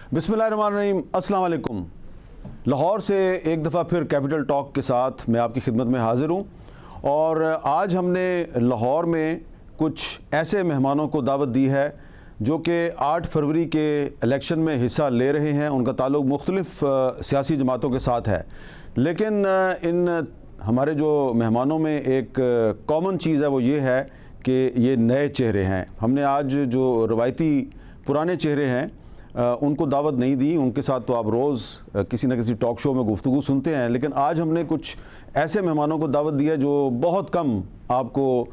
बिस्मिल्लाहिर्रहमानिर्रहीम, अस्सलाम वालेकुम। लाहौर से एक दफ़ा फिर कैपिटल टॉक के साथ मैं आपकी खिदमत में हाज़िर हूँ और आज हमने लाहौर में कुछ ऐसे मेहमानों को दावत दी है जो कि 8 फरवरी के इलेक्शन में हिस्सा ले रहे हैं। उनका ताल्लुक़ मुख्तलिफ़ सियासी जमातों के साथ है, लेकिन इन हमारे जो मेहमानों में एक कॉमन चीज़ है वो ये है कि ये नए चेहरे हैं। हमने आज जो रवायती पुराने चेहरे हैं उनको दावत नहीं दी। उनके साथ तो आप रोज़ किसी न किसी टॉक शो में गुफ्तगू सुनते हैं, लेकिन आज हमने कुछ ऐसे मेहमानों को दावत दी है जो बहुत कम आपको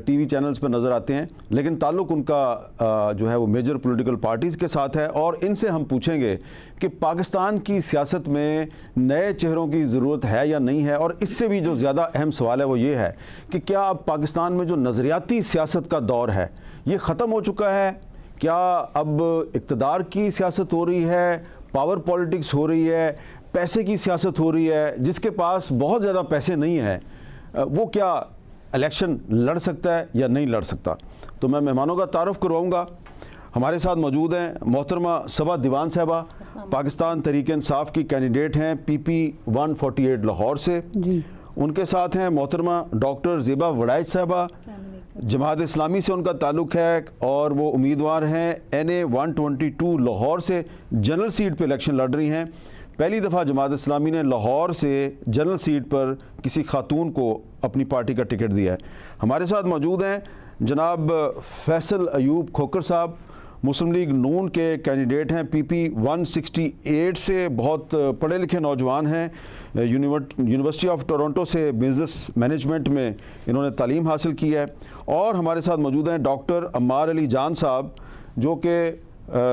टीवी चैनल्स पर नज़र आते हैं, लेकिन ताल्लुक़ उनका जो है वो मेजर पॉलिटिकल पार्टीज़ के साथ है। और इनसे हम पूछेंगे कि पाकिस्तान की सियासत में नए चेहरों की ज़रूरत है या नहीं है। और इससे भी जो ज़्यादा अहम सवाल है वो ये है कि क्या अब पाकिस्तान में जो नज़रियाती सियासत का दौर है ये ख़त्म हो चुका है? क्या अब इक़्तिदार की सियासत हो रही है, पावर पॉलिटिक्स हो रही है, पैसे की सियासत हो रही है? जिसके पास बहुत ज़्यादा पैसे नहीं है वो क्या इलेक्शन लड़ सकता है या नहीं लड़ सकता? तो मैं मेहमानों का तारुफ करवाऊँगा। हमारे साथ मौजूद हैं मोहतरमा सबा दीवान साहबा, पाकिस्तान तहरीक इंसाफ की कैंडिडेट हैं PP 148 लाहौर से जी। उनके साथ हैं मोहतरमा डॉक्टर ज़ेबा वड़ाइच साहबा, जमात इस्लामी से उनका ताल्लुक़ है और वो उम्मीदवार हैं NA 122 लाहौर से, जनरल सीट पर इलेक्शन लड़ रही हैं। पहली दफ़ा जमात इस्लामी ने लाहौर से जनरल सीट पर किसी खातून को अपनी पार्टी का टिकट दिया है। हमारे साथ मौजूद हैं जनाब फैसल अयूब खोकर साहब, मुस्लिम लीग नून के कैंडिडेट हैं, PP 168 से, बहुत पढ़े लिखे नौजवान हैं, यूनिवर्सिटी ऑफ टोरंटो से बिज़नेस मैनेजमेंट में इन्होंने तालीम हासिल की है। और हमारे साथ मौजूद हैं डॉक्टर अम्मार अली जान साहब जो कि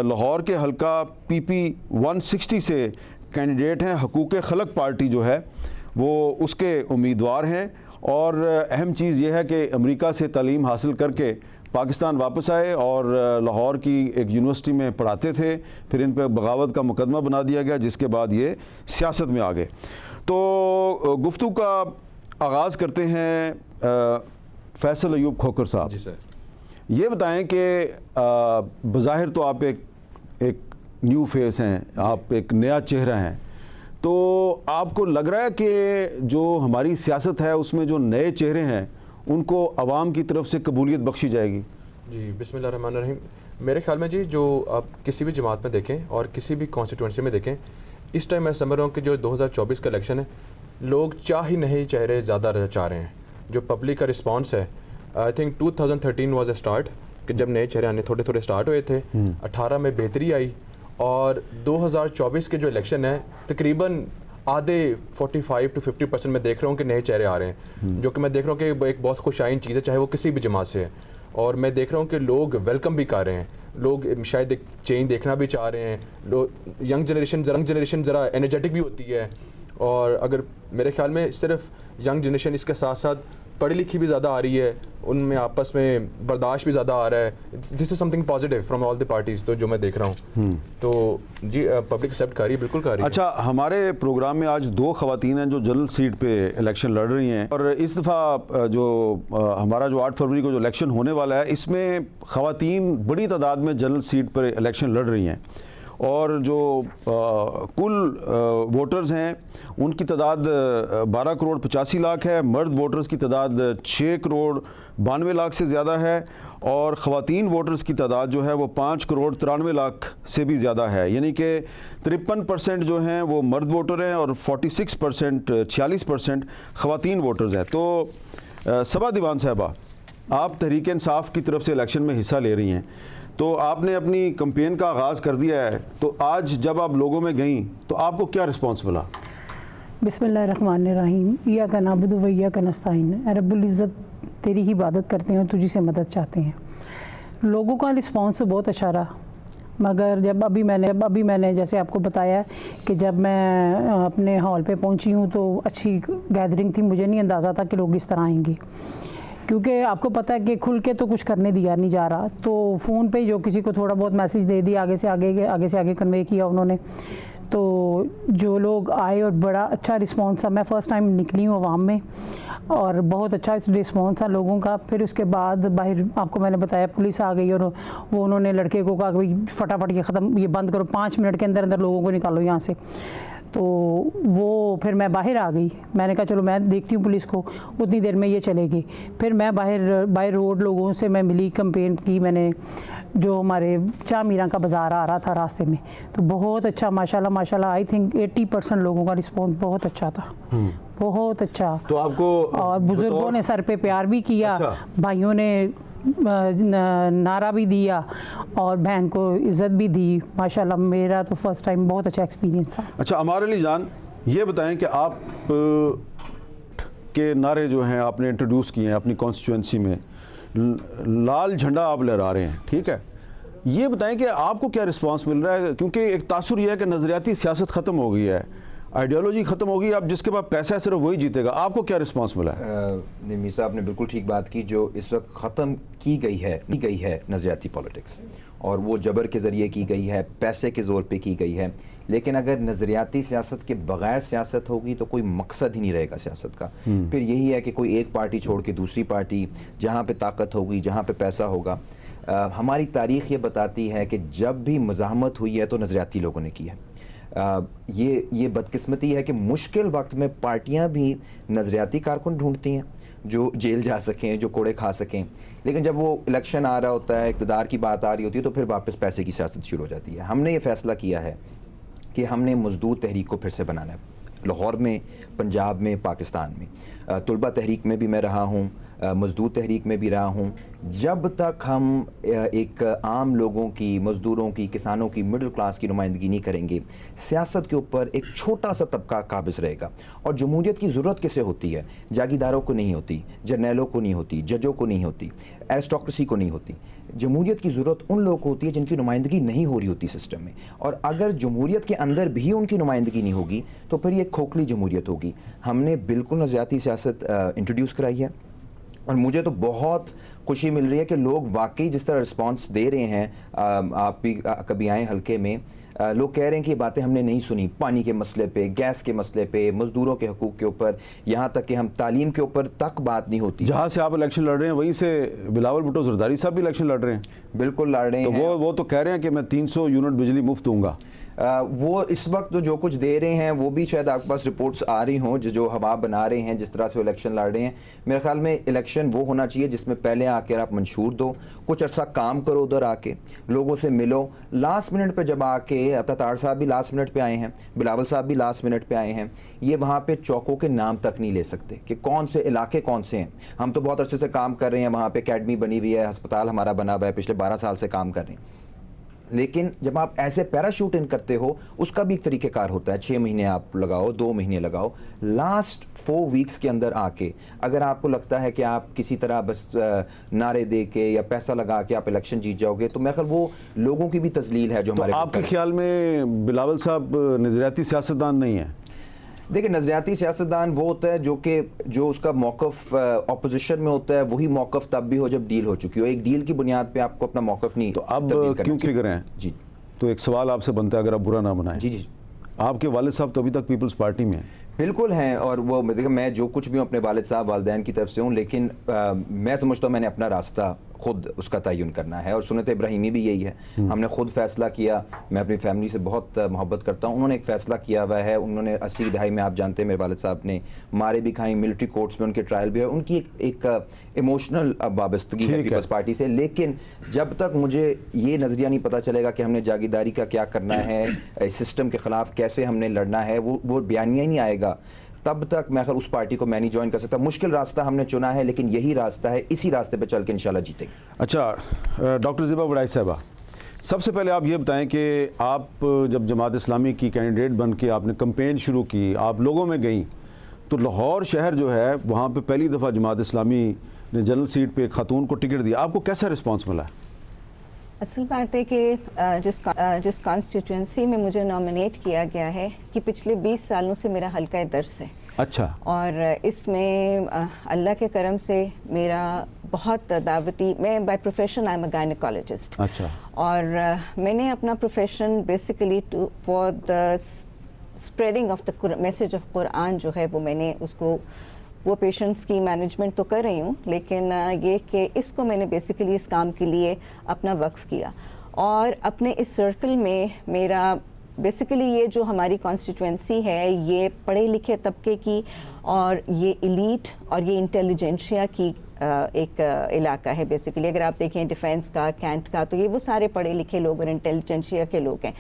लाहौर के हल्का PP 160 से कैंडिडेट हैं, हकूक़ खलक पार्टी जो है वो उसके उम्मीदवार हैं। और अहम चीज़ ये है कि अमेरिका से तालीम हासिल करके पाकिस्तान वापस आए और लाहौर की एक यूनिवर्सिटी में पढ़ाते थे, फिर इन पर बगावत का मुकदमा बना दिया गया, जिसके बाद ये सियासत में आ गए। तो गुफ्तगू का आगाज़ करते हैं फैसल अयूब खोकर साहब जी सर। ये बताएं कि बज़ाहिर तो आप एक न्यू फेस हैं, आप एक नया चेहरा हैं, तो आपको लग रहा है कि जो हमारी सियासत है उसमें जो नए चेहरे हैं उनको अवाम की तरफ से कबूलियत बख्शी जाएगी? जी बिस्मिल्लाहिर्रहमानिर्रहीम। मेरे ख्याल में जी जो आप किसी भी जमात में देखें और किसी भी कॉन्स्टिट्यूंसी में देखें, इस टाइम मैं समझ रहा हूँ कि जो 2024 का इलेक्शन है, लोग चाह ही नहीं चेहरे ज़्यादा चाह रहे हैं। जो पब्लिक का रिस्पॉन्स है, I think 2013 was a start कि जब नए चेहरे आने थोड़े थोड़े स्टार्ट हुए थे। 18 में बेहतरी आई और 2024 के जो इलेक्शन है तकरीबन आधे 45 to 50% मैं देख रहा हूँ कि नए चेहरे आ रहे हैं, जो कि मैं देख रहा हूँ कि एक बहुत खुशाइन चीज़ है, चाहे वो किसी भी जमात से है। और मैं देख रहा हूँ कि लोग वेलकम भी कर रहे हैं, लोग शायद एक चेंज देखना भी चाह रहे हैं। लोग यंग जनरेशन ज़रा एनर्जेटिक भी होती है, और अगर मेरे ख्याल में सिर्फ यंग जनरेशन, इसके साथ साथ पढ़ी लिखी भी ज़्यादा आ रही है, उनमें आपस में बर्दाश्त भी ज़्यादा आ रहा है। This is something positive from all the parties, तो जो मैं देख रहा हूँ तो जी पब्लिक एक्सेप्ट कर रही है, बिल्कुल कर रही है। अच्छा, हमारे प्रोग्राम में आज 2 ख़वातीन हैं जो जनरल सीट पे इलेक्शन लड़ रही हैं, और इस दफ़ा जो हमारा जो 8 फरवरी को जो इलेक्शन होने वाला है इसमें ख़वातीन बड़ी तादाद में जनरल सीट पर इलेक्शन लड़ रही हैं। और जो कुल वोटर्स हैं उनकी तादाद 12 करोड़ 85 लाख है, मर्द वोटर्स की तादाद 6 करोड़ 92 लाख से ज़्यादा है, और ख़वातीन वोटर्स की तादाद जो है वो 5 करोड़ 93 लाख से भी ज़्यादा है। यानी कि 53% जो हैं वो मर्द वोटर हैं और 46% ख़वातीन वोटर्स हैं। तो सबा दीवान साहबा, आप तहरीक इंसाफ की तरफ से इलेक्शन में हिस्सा ले रही हैं, तो आपने अपनी कैंपेन का आगाज़ कर दिया है, तो आज जब आप लोगों में गईं तो आपको क्या रिस्पांस मिला? बिस्मिल्लाहिर्रहमानिर्रहीम। इय्याका नअबुदु व इय्याका नस्तईन। रब्बुल इज़्ज़त तेरी ही इबादत करते हैं और तुझी से मदद चाहते हैं। लोगों का रिस्पांस तो बहुत अच्छा रहा, मगर जब अभी मैंने जैसे आपको बताया कि जब मैं अपने हॉल पे पहुंची हूं तो अच्छी गैदरिंग थी, मुझे नहीं अंदाज़ा था कि लोग इस तरह आएंगे, क्योंकि आपको पता है कि खुल के तो कुछ करने दिया नहीं जा रहा। तो फ़ोन पे जो किसी को थोड़ा बहुत मैसेज दे दिया, आगे से आगे कन्वे किया उन्होंने, तो जो लोग आए और बड़ा अच्छा रिस्पांस था। मैं फ़र्स्ट टाइम निकली हूँ अवाम में और बहुत अच्छा रिस्पांस था लोगों का। फिर उसके बाद बाहर आपको मैंने बताया पुलिस आ गई और वो उन्होंने लड़के को कहा कि भाई फटाफट ये ख़त्म, ये बंद करो, 5 मिनट के अंदर अंदर लोगों को निकालो यहाँ से। तो वो फिर मैं बाहर आ गई। मैंने कहा चलो मैं देखती हूँ पुलिस को, उतनी देर में ये चलेगी। फिर मैं बाहर रोड लोगों से मैं मिली, कंपेन की मैंने। जो हमारे चाह मीरा का बाज़ार आ रहा था रास्ते में, तो बहुत अच्छा माशाल्लाह आई थिंक 80% लोगों का रिस्पॉन्स बहुत अच्छा था, बहुत अच्छा। तो आपको और बुज़ुर्गों ने सर पे प्यार भी किया, अच्छा। भाइयों ने नारा भी दिया और बहन को इज़्ज़त भी दी। माशाल्लाह मेरा तो फर्स्ट टाइम बहुत अच्छा एक्सपीरियंस था। अच्छा अमार अली जान, ये बताएं कि आप के नारे जो हैं आपने इंट्रोड्यूस किए हैं अपनी कॉन्स्टिट्यूंसी में, लाल झंडा आप लहरा रहे हैं, ठीक है, ये बताएं कि आपको क्या रिस्पांस मिल रहा है? क्योंकि एक तासुर यह है कि नज़रियाती सियासत ख़त्म हो गई है, आइडियोलॉजी ख़त्म हो गई, अब जिसके पास पैसा है सिर्फ वही जीतेगा। आपको क्या रिस्पांस मिला है? मीर साहब ने बिल्कुल ठीक बात की। जो इस वक्त ख़त्म की गई है नज़रियाती पॉलिटिक्स, और वो जबर के ज़रिए की गई है, पैसे के ज़ोर पे की गई है। लेकिन अगर नज़रियाती सियासत के बगैर सियासत होगी तो कोई मकसद ही नहीं रहेगा सियासत का। फिर यही है कि कोई एक पार्टी छोड़ के दूसरी पार्टी, जहाँ पे ताकत होगी, जहाँ पे पैसा होगा। हमारी तारीख़ ये बताती है कि जब भी मज़ाहमत हुई है तो नज़रियाती लोगों ने की है। ये बदकिस्मती है कि मुश्किल वक्त में पार्टियां भी नज़रियाती कारकुन ढूंढती हैं जो जेल जा सकें, जो कोड़े खा सकें। लेकिन जब वो इलेक्शन आ रहा होता है, इक़्तिदार की बात आ रही होती है, तो फिर वापस पैसे की सियासत शुरू हो जाती है। हमने ये फ़ैसला किया है कि हमने मज़दूर तहरीक को फिर से बनाना है, लाहौर में, पंजाब में, पाकिस्तान में। तुलबा तहरीक में भी मैं रहा हूँ, मज़दूर तहरीक में भी रहा हूँ। जब तक हम एक आम लोगों की, मज़दूरों की, किसानों की, मिडिल क्लास की नुमाइंदगी नहीं करेंगे, सियासत के ऊपर एक छोटा सा तबका काबिज़ रहेगा। और जमहूरियत की ज़रूरत किसे होती है? जागीरदारों को नहीं होती, जर्नैलों को नहीं होती, जजों को नहीं होती, एरिस्टोक्रेसी को नहीं होती। जमहूरियत की ज़रूरत उन लोगों को होती है जिनकी नुमाइंदगी नहीं हो रही होती सिस्टम में। और अगर जमहूरियत के अंदर भी उनकी नुमाइंदगी नहीं होगी तो फिर ये खोखली जमहूरियत होगी। हमने बिल्कुल नज़रियाती सियासत इंट्रोड्यूस कराई है, और मुझे तो बहुत खुशी मिल रही है कि लोग वाकई जिस तरह रिस्पांस दे रहे हैं। आप भी कभी आए हल्के में, लोग कह रहे हैं कि ये बातें हमने नहीं सुनी, पानी के मसले पे, गैस के मसले पे, मज़दूरों के हकूक़ के ऊपर, यहाँ तक कि हम तालीम के ऊपर तक बात नहीं होती। जहाँ से आप इलेक्शन लड़ रहे हैं वहीं से बिलावल भुट्टो ज़रदारी साहब भी इलेक्शन लड़ रहे हैं। बिल्कुल लड़ रहे हैं। तो वो तो कह रहे हैं कि मैं 300 यूनिट बिजली मुफ्त दूंगा। वो इस वक्त जो कुछ दे रहे हैं वो भी शायद आपके पास रिपोर्ट्स आ रही हों, जो हवा बना रहे हैं, जिस तरह से वो इलेक्शन लड़ रहे हैं। मेरे ख्याल में इलेक्शन वो होना चाहिए जिसमें पहले आकर आप मंशूर दो, कुछ अर्सा काम करो, उधर आके लोगों से मिलो। लास्ट मिनट पे जब आके, अतातार साहब भी लास्ट मिनट पे आए हैं, बिलावल साहब भी लास्ट मिनट पे आए हैं, ये वहाँ पे चौकों के नाम तक नहीं ले सकते कि कौन से इलाके कौन से हैं। हम तो बहुत अरसे से काम कर रहे हैं, वहाँ पे अकेडमी बनी हुई है, अस्पताल हमारा बना हुआ है, पिछले 12 साल से काम कर रहे हैं। लेकिन जब आप ऐसे पैराशूट इन करते हो, उसका भी एक तरीक़ेकार होता है। 6 महीने आप लगाओ, 2 महीने लगाओ। लास्ट 4 वीक्स के अंदर आके अगर आपको लगता है कि आप किसी तरह बस नारे दे के या पैसा लगा के आप इलेक्शन जीत जाओगे, तो मैं ख्याल वो लोगों की भी तजलील है जो तो हमारे। आपके ख्याल में बिलावल साहब नज़रियाती सियासतदान नहीं है? देखिए, नज़रियाती सियासतदान वो होता है जो उसका मौक़िफ़ अपोजिशन में होता है। वही मौक़िफ़ तब भी हो जब डील हो चुकी हो। एक डील की बुनियाद पे आपको अपना मौक़िफ़ नहीं। तो अब क्यों फिक्र हैं? जी, तो एक सवाल आपसे बनता है, अगर आप बुरा ना बनाएं। जी जी, आपके वालिद साहब तो अभी तक पीपल्स पार्टी में हैं। बिल्कुल हैं। और वो देखिए, मैं जो कुछ भी अपने वालिद साहब, वालिदैन की तरफ से हूँ, लेकिन मैं समझता हूँ मैंने अपना रास्ता खुद उसका तयन करना है। और सुन्नत इब्राहिमी भी यही है। हमने खुद फैसला किया। मैं अपनी फैमिली से बहुत मोहब्बत करता हूँ। उन्होंने एक फ़ैसला किया हुआ है। उन्होंने 80 की दहाई में, आप जानते हैं, मेरे वालिद साहब ने मारे भी खाई, मिलिट्री कोर्ट्स में उनके ट्रायल भी है। उनकी एक इमोशनल वाबस्तगी है पीपल्स पार्टी से। लेकिन जब तक मुझे ये नज़रिया नहीं पता चलेगा कि हमने जागीरदारी का क्या करना है, इस सिस्टम के ख़िलाफ़ कैसे हमने लड़ना है, वो बयानिया ही नहीं आएगा, तब तक मैं उस पार्टी को मैं नहीं ज्वाइन कर सकता। मुश्किल रास्ता हमने चुना है, लेकिन यही रास्ता है, इसी रास्ते पे चल के इंशाल्लाह जीतेंगे। अच्छा, डॉक्टर ज़िबा वड़ाई साहबा, सबसे पहले आप ये बताएं कि आप जब जमात इस्लामी की कैंडिडेट बन के आपने कैंपेन शुरू की, आप लोगों में गई, तो लाहौर शहर जो है वहाँ पे पहली दफ़ा जमात इस्लामी ने जनरल सीट पे एक खातून को टिकट दिया। आपको कैसा रिस्पांस मिला? असल बात है कि जिस कॉन्स्टिट्यूंसी में मुझे नॉमिनेट किया गया है कि पिछले 20 सालों से मेरा हल्का दर्स है। अच्छा। और इसमें अल्लाह के करम से मेरा बहुत दावती, मैं by profession I am a gynaecologist. अच्छा। और मैंने अपना profession basically for the spreading of the message of Quran जो है वो मैंने उसको, वो पेशेंट्स की मैनेजमेंट तो कर रही हूँ, लेकिन ये कि इसको मैंने बेसिकली इस काम के लिए अपना वक्फ किया। और अपने इस सर्कल में मेरा बेसिकली ये जो हमारी कॉन्स्टिट्यूंसी है ये पढ़े लिखे तबके की और ये एलीट और ये इंटेलिजेंशिया की एक इलाका है। बेसिकली अगर आप देखें डिफेंस का, कैंट का, तो ये वो सारे पढ़े लिखे लोग और इंटेलिजेंशिया के लोग हैं।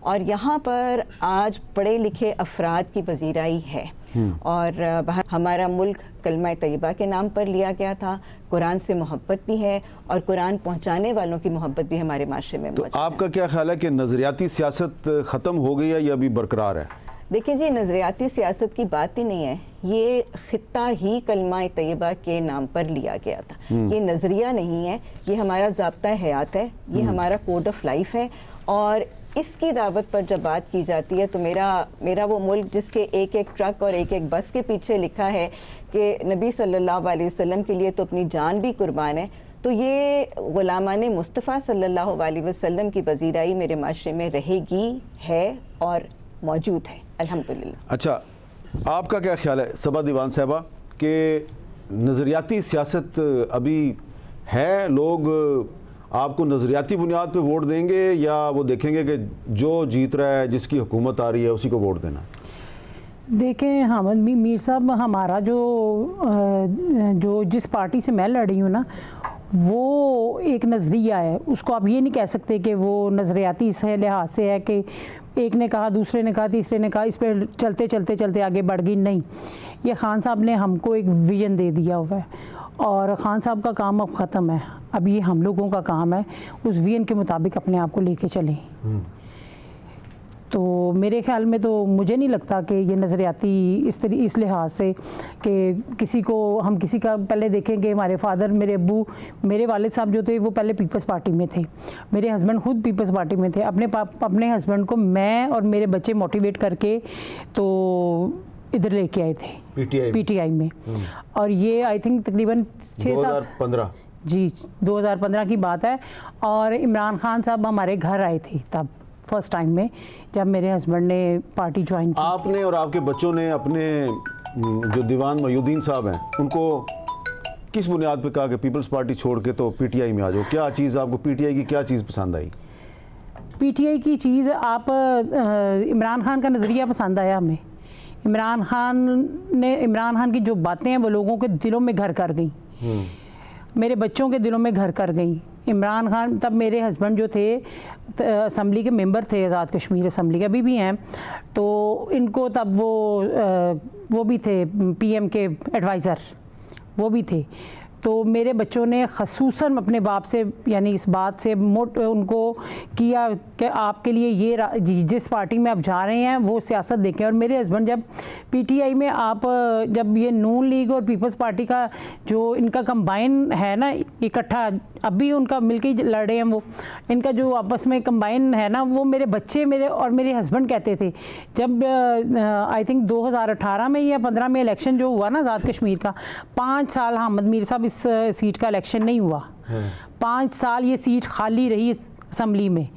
और यहाँ पर आज पढ़े लिखे अफराद की पजीराई है। और हमारा मुल्क कलमा तैयबा के नाम पर लिया गया था, कुरान से मोहब्बत भी है और कुरान पहुँचाने वालों की मोहब्बत भी हमारे माशरे में तो मौजूद है। आपका क्या ख्याल है कि नज़रियाती सियासत ख़त्म हो गई है या अभी बरकरार है? देखिए जी, नज़रियाती सियासत की बात ही नहीं है, ये खित्ता ही कलमा तैयबा के नाम पर लिया गया था। ये नज़रिया नहीं है, ये हमारा ज़ाब्ता हयात है, ये हमारा कोड ऑफ लाइफ है। और इसकी दावत पर जब बात की जाती है तो मेरा वो मुल्क जिसके एक एक ट्रक और एक एक बस के पीछे लिखा है कि नबी सल्लल्लाहु अलैहि वसल्लम के लिए तो अपनी जान भी कुर्बान है, तो ये गुलामान मुस्तफ़ा सल्लल्लाहु अलैहि वसल्लम की पजीराई मेरे माशरे में रहेगी, है और मौजूद है अल्हम्दुलिल्लाह। अच्छा, आपका क्या ख्याल है सबा दीवान साहबा कि नज़रियाती सियासत अभी है? लोग आपको नज़रियाती बुनियाद पे वोट देंगे या वो देखेंगे कि जो जीत रहा है, जिसकी हुकूमत आ रही है, उसी को वोट देना? देखें हामिद मीर साहब, हमारा जो जिस पार्टी से मैं लड़ी हूँ ना, वो एक नज़रिया है। उसको आप ये नहीं कह सकते कि वो नज़रियाती इस लिहाज से है कि एक ने कहा, दूसरे ने कहा, तीसरे ने कहा, इस पर चलते चलते चलते आगे बढ़ गई। नहीं, ये खान साहब ने हमको एक विज़न दे दिया हुआ है और खान साहब का काम अब ख़त्म है। अब ये हम लोगों का काम है उस विज़न के मुताबिक अपने आप को लेके चलें। तो मेरे ख्याल में तो मुझे नहीं लगता कि ये नज़रियाती इस लिहाज से कि किसी को हम किसी का पहले देखेंगे। हमारे फादर, मेरे अब्बू, मेरे वालिद साहब जो थे वो पहले पीपल्स पार्टी में थे, मेरे हस्बैंड खुद पीपल्स पार्टी में थे। अपने हस्बैंड को मैं और मेरे बच्चे मोटिवेट करके तो इधर लेके आए थे पीटीआई में। और ये आई थिंक तकरीबन 2015 जी 2015 की बात है। और इमरान खान साहब हमारे घर आए थे तब फर्स्ट टाइम में, जब मेरे हस्बैंड ने पार्टी ज्वाइन की। आपने और आपके बच्चों ने अपने जो दीवान मोयुद्दीन साहब हैं उनको किस बुनियाद पे कहा कि पीपल्स पार्टी छोड़ के तो पीटीआई में आ जाओ? क्या चीज़ आपको पीटीआई की क्या चीज़ पसंद आई? पीटीआई की चीज़ आप इमरान खान का नज़रिया पसंद आया हमें। इमरान खान की जो बातें हैं वो लोगों के दिलों में घर कर गई, मेरे बच्चों के दिलों में घर कर गई। इमरान खान, तब मेरे हस्बैंड जो थे असम्बली के मेंबर थे, आज़ाद कश्मीर असम्बली के, अभी भी हैं, तो इनको तब वो भी थे पीएम के एडवाइज़र, वो भी थे। तो मेरे बच्चों ने ख़ुसूसन अपने बाप से, यानी इस बात से उनको किया कि आपके लिए ये जिस पार्टी में आप जा रहे हैं वो सियासत देखें। और मेरे हस्बैंड जब पीटीआई में जब ये नून लीग और पीपल्स पार्टी का जो इनका कंबाइन है ना, इकट्ठा अभी उनका मिलके लड़े हैं, वो इनका जो आपस में कंबाइन है ना, वो मेरे बच्चे और मेरे हस्बैंड कहते थे। जब आई थिंक 2018 में या 15 में इलेक्शन जो हुआ ना आज़ाद कश्मीर का, 5 साल हामिद मीर साहब इस सीट का इलेक्शन नहीं हुआ, 5 साल ये सीट खाली रही असम्बली में।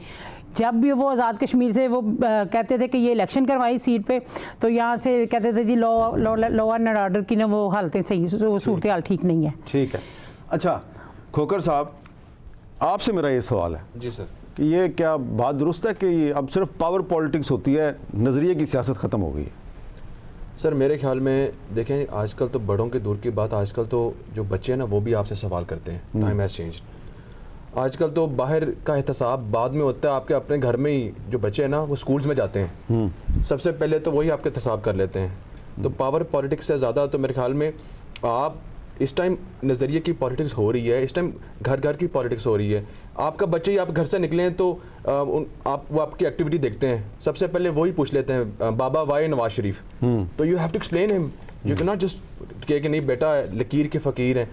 जब भी वो आज़ाद कश्मीर से वो कहते थे कि ये इलेक्शन करवाई सीट पे, तो यहाँ से कहते थे जी लॉ एंड ऑर्डर की ना वो हालतें सही, सूरत हाल ठीक नहीं है। ठीक है। अच्छा खोकर साहब, आपसे मेरा ये सवाल है जी सर कि ये क्या बात दुरुस्त है कि ये अब सिर्फ पावर पॉलिटिक्स होती है, नज़रिए की सियासत ख़त्म हो गई है? सर मेरे ख्याल में देखें, आजकल तो बड़ों के दूर की बात, आजकल तो जो बच्चे हैं ना वो भी आपसे सवाल करते हैं। Time has changed. आजकल तो बाहर का एहतसाब बाद में होता है, आपके अपने घर में ही जो बच्चे हैं ना वो स्कूल्स में जाते हैं, सबसे पहले तो वही आपके एहतसाब कर लेते हैं। तो पावर पॉलिटिक्स से ज़्यादा तो मेरे ख्याल में आप इस टाइम नज़रिए की पॉलिटिक्स हो रही है, इस टाइम घर घर की पॉलिटिक्स हो रही है। आपका बच्चे ही आप घर से निकले हैं तो वो आपकी एक्टिविटी देखते हैं, सबसे पहले वही पूछ लेते हैं बाबा वाई नवाज शरीफ। तो you have to explain him, you can not just कि नहीं बेटा लकीर के फ़कीर हैं।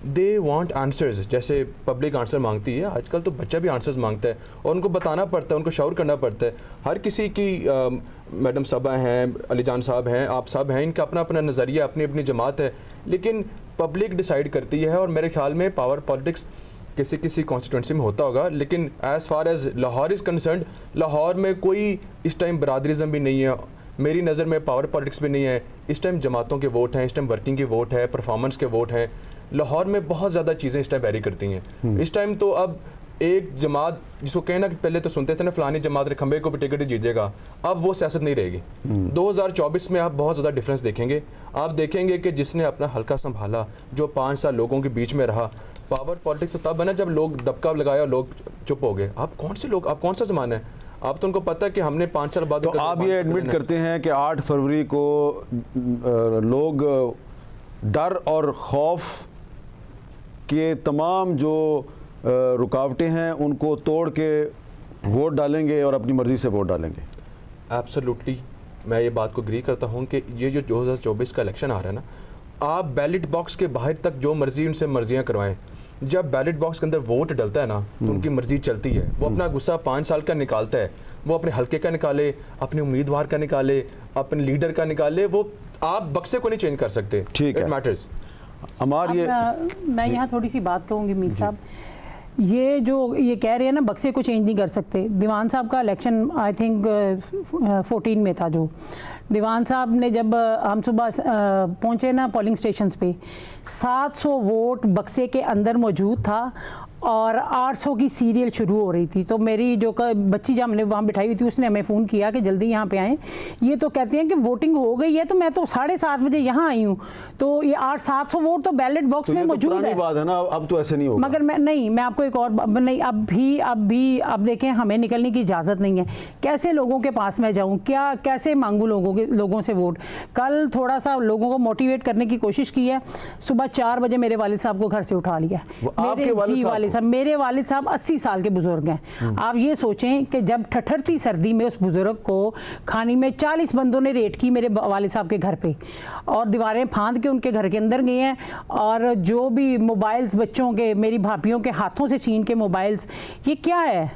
दे वांट आंसर्स, जैसे पब्लिक आंसर मांगती है, आजकल तो बच्चा भी आंसर्स मांगता है और उनको बताना पड़ता है, उनको शाउर करना पड़ता है। हर किसी की मैडम साहबा हैं, अली जान साहब हैं, आप सब हैं, इनका अपना अपना नज़रिया, अपनी अपनी जमात है, लेकिन पब्लिक डिसाइड करती है, और मेरे ख्याल में पावर पॉलिटिक्स किसी किसी कॉन्स्टिट्यूंसी में होता होगा, लेकिन as far as Lahore is concerned, Lahore में कोई इस टाइम बरादरिज़म भी नहीं है, मेरी नज़र में पावर पॉलिटिक्स भी नहीं है। इस टाइम जमातों के वोट हैं, इस टाइम वर्किंग के वोट है, परफॉर्मेंस के वोट हैं। लाहौर में बहुत ज़्यादा चीज़ें इस टाइम वेरी करती हैं। इस टाइम तो अब एक जमात जिसको कहना कि पहले तो सुनते थे ना फलानी जमात ने खंबे को भी टिकट जीतेगा, अब वो सियासत नहीं रहेगी। 2024 में आप बहुत ज़्यादा डिफरेंस देखेंगे। आप देखेंगे कि जिसने अपना हल्का संभाला, जो 5 साल लोगों के बीच में रहा, पावर पॉलिटिक्स तो तब बना जब लोग दबका लगाया और लोग चुप हो गए। आप कौन से लोग, आप कौन सा ज़माना है? आप तो उनको पता है कि हमने 5 साल बाद। तो आप ये एडमिट करते हैं कि 8 फरवरी को लोग डर और खौफ के तमाम जो रुकावटें हैं उनको तोड़ के वोट डालेंगे और अपनी मर्ज़ी से वोट डालेंगे? एब्सोल्युटली, मैं ये बात को एग्री करता हूँ कि ये जो 2024 का इलेक्शन आ रहा है ना, आप बैलेट बॉक्स के बाहर तक जो मर्जी उनसे मर्जियाँ करवाएं, जब बैलेट बॉक्स के अंदर वोट डलता है ना तो उनकी मर्जी चलती है। वो अपना गुस्सा 5 साल का निकालता है, वो अपने हल्के का निकाले, अपने उम्मीदवार का निकाले, अपने लीडर का निकाले, वो आप बक्से को नहीं चेंज कर सकते। ठीक है, इट मैटर्स। हमारी मैं यहाँ थोड़ी सी बात कहूँगी मीर साहब, ये जो ये कह रहे हैं ना बक्से को चेंज नहीं कर सकते। दीवान साहब का इलेक्शन आई थिंक 14 में था, जो दीवान साहब ने जब हम सुबह पहुँचे ना पोलिंग स्टेशंस पे, 700 वोट बक्से के अंदर मौजूद था और 800 की सीरियल शुरू हो रही थी। तो मेरी जो बच्ची जब हमने वहाँ बिठाई हुई थी उसने हमें फ़ोन किया कि जल्दी यहाँ पे आएँ। ये तो कहते हैं कि वोटिंग हो गई है, तो मैं तो 7:30 बजे यहाँ आई हूँ, तो ये 700 वोट तो बैलेट बॉक्स में मौजूद है। बात है ना, अब तो ऐसे नहीं होगा। मगर मैं आपको एक और नहीं, अब देखें, हमें निकलने की इजाज़त नहीं है। कैसे लोगों के पास मैं जाऊँ, क्या कैसे मांगूँ लोगों से वोट? कल थोड़ा सा लोगों को मोटिवेट करने की कोशिश की है। सुबह 4 बजे मेरे वालिद साहब को घर से उठा लिया। मेरे वालिद साहब 80 साल के बुजुर्ग हैं। आप ये सोचें कि जब ठठरती सर्दी में उस बुजुर्ग को खानी में 40 बंदों ने रेड की मेरे वालिद साहब के घर पे, और दीवारें फांद के उनके घर के अंदर गए हैं, और जो भी मोबाइल्स बच्चों के, मेरी भाभियों के हाथों से छीन के मोबाइल्स, ये क्या है?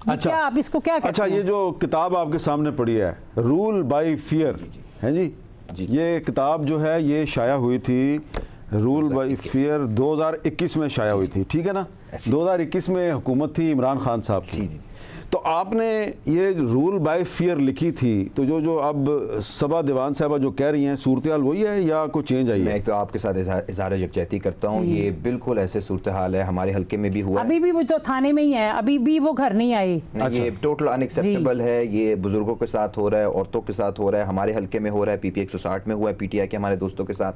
अच्छा, क्या आप इसको क्या कहते अच्छा, हैं? ये जो किताब आपके सामने पड़ी है, रूल बाय फियर, है जी, ये किताब जो है ये शाया हुई थी, रूल बाय फियर 2021 में शाया हुई थी, ठीक है ना? 2021 में हुकूमत थी इमरान खान साहब की। जी। तो आपने ये रूल बाय फियर लिखी थी, तो जो अब सबा दीवान साहबा जो कह रही हैं, सूरत हाल वही है या कोई चेंज आई है? मैं तो आपके साथ इजहार यकजहती करता हूँ, ये बिल्कुल ऐसे सूरत हाल है, हमारे हल्के में भी हुआ है। अभी भी वो तो थाने में ही है, अभी भी वो घर नहीं आए। ये टोटल अनएक्सेप्टेबल है। ये बुजुर्गों के साथ हो रहा है, औरतों के साथ हो रहा है, हमारे हल्के में हो रहा है, PPI 160 में हुआ है, PTI के हमारे दोस्तों के साथ,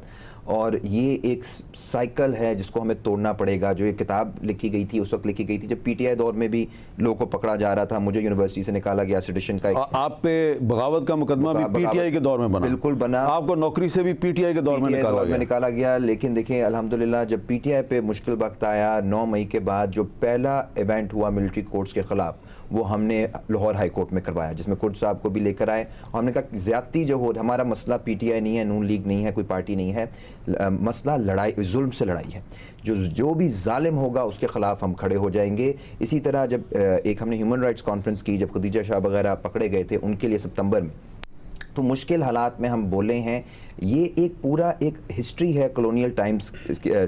और ये एक साइकिल है जिसको हमें तोड़ना पड़ेगा। जो ये किताब लिखी गई थी उस वक्त लिखी गई थी जब PTI दौर में भी लोगों को पकड़ा जा रहा था, मुझे यूनिवर्सिटी से निकाला गया, सेडिशन का आप पे बगावत का मुकदमा भी PTI के दौर में बना? बिल्कुल बना। आपको नौकरी से भी PTI के दौर में निकाला गया। लेकिन देखिए अल्हम्दुलिल्लाह जब PTI पे मुश्किल वक्त आया 9 मई के बाद, जो पहला इवेंट हुआ मिलिट्री कोर्ट्स के खिलाफ, वो हमने लाहौर हाई कोर्ट में करवाया, जिसमें कुर्द साहब को भी लेकर आए। हमने कहा ज्यादती जो हो, हमारा मसला PTI नहीं है, नून लीग नहीं है, कोई पार्टी नहीं है, मसला लड़ाई, जुल्म से लड़ाई है। जो भी जालिम होगा उसके खिलाफ हम खड़े हो जाएंगे। इसी तरह जब एक हमने ह्यूमन राइट्स कॉन्फ्रेंस की, जब खदीजा शाह वगैरह पकड़े गए थे उनके लिए सितंबर में, तो मुश्किल हालात में हम बोले हैं। ये एक पूरा एक हिस्ट्री है कॉलोनियल टाइम्स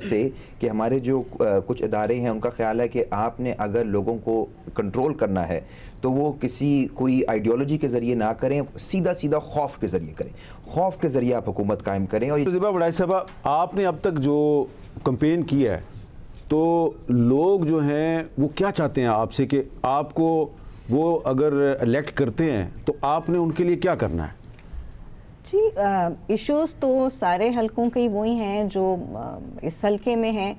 से कि हमारे जो कुछ इदारे हैं उनका ख्याल है कि आपने अगर लोगों को कंट्रोल करना है तो वो कोई आइडियोलॉजी के ज़रिए ना करें, सीधा खौफ के ज़रिए करें, खौफ के ज़रिए आप हुकूमत कायम करें। और ज़िबा बड़ाई साहबा, आपने अब तक जो कैंपेन किया है, तो लोग जो हैं वो क्या चाहते हैं आपसे कि आपको वो अगर इलेक्ट करते हैं तो आपने उनके लिए क्या करना है? जी, इश्यूज़ तो सारे हलकों के वही हैं जो इस हलके में हैं।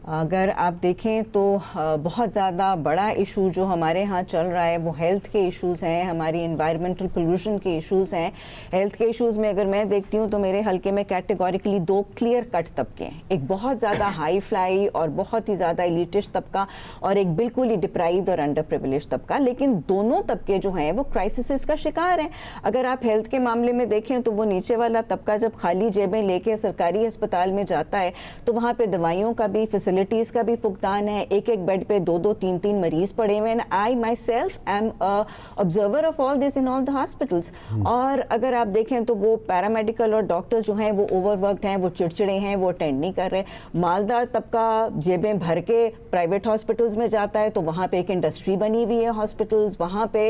अगर आप देखें तो बहुत ज़्यादा बड़ा इशू जो हमारे यहाँ चल रहा है वो हेल्थ के इश्यूज़ हैं, हमारी एनवायरमेंटल पोल्यूशन के इश्यूज़ हैं। हेल्थ के इश्यूज़ में अगर मैं देखती हूँ तो मेरे हलके में कैटेगोरिकली 2 क्लियर कट तबके हैं, एक बहुत ज़्यादा हाई फ्लाई और बहुत ही ज़्यादा एलिटिस्ट तबका, और एक बिल्कुल ही डिप्राइव्ड और अंडर प्रिविलेज तबका। लेकिन दोनों तबके जो हैं वो क्राइसिस का शिकार हैं। अगर आप हेल्थ के मामले में देखें तो वो नीचे वाला तबका जब खाली जेबें लेके सरकारी अस्पताल में जाता है तो वहाँ पर दवाइयों का भी फैसिलिटीज़ का भी फुकदान है, एक एक बेड पे 2-2, 3-3 मरीज़ पड़े हुए हैं। I myself am observer of all this in all the hospitals. और अगर आप देखें तो वो पैरामेडिकल और डॉक्टर्स जो हैं वो ओवरवर्कड हैं, वो चिड़चिड़े हैं, वो अटेंड नहीं कर रहे। मालदार तबका जेबें भर के प्राइवेट हॉस्पिटल्स में जाता है तो वहाँ पे एक इंडस्ट्री बनी हुई है हॉस्पिटल्स, वहाँ पे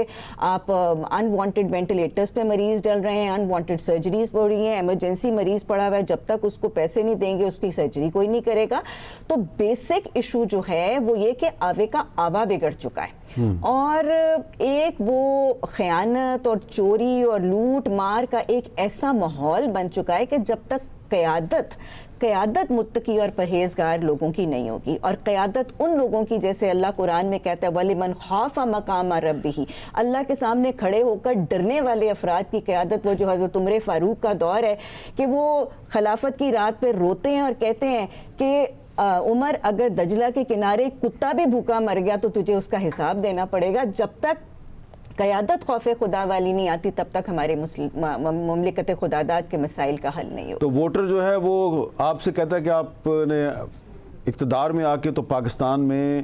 आप अनवांटेड वेंटिलेटर्स पे मरीज़ डल रहे हैं, अनवांटेड सर्जरीज हो रही हैं, इमरजेंसी मरीज़ पड़ा हुआ है, जब तक उसको पैसे नहीं देंगे उसकी सर्जरी कोई नहीं करेगा। तो बेसिक इशू जो है वो ये कि आवे का आवा बिगड़ चुका है और एक वो खयानत और चोरी और लूट मार का एक ऐसा माहौल बन चुका है कि जब तक क़यादत मुत्तकी और परहेजगार लोगों की नहीं होगी, और क़यादत उन लोगों की जैसे अल्लाह कुरान में कहता है वलिमन खाफ़ा मकाम रब्बिही, अल्लाह के सामने खड़े होकर डरने वाले अफराद की क़यादत, वो जो हज़रत उमर फ़ारूक का दौर है कि वो खिलाफत की रात पे रोते हैं और कहते हैं कि उमर अगर दजला के किनारे कुत्ता भी भूखा मर गया तो तुझे उसका हिसाब देना पड़ेगा। जब तक क़यादत खौफ खुदा वाली नहीं आती तब तक हमारे मुमलिकत खुदादाद के मसाइल का हल नहीं होगा। तो वोटर जो है वो आपसे कहता है कि आपने इक़्तिदार में आके तो पाकिस्तान में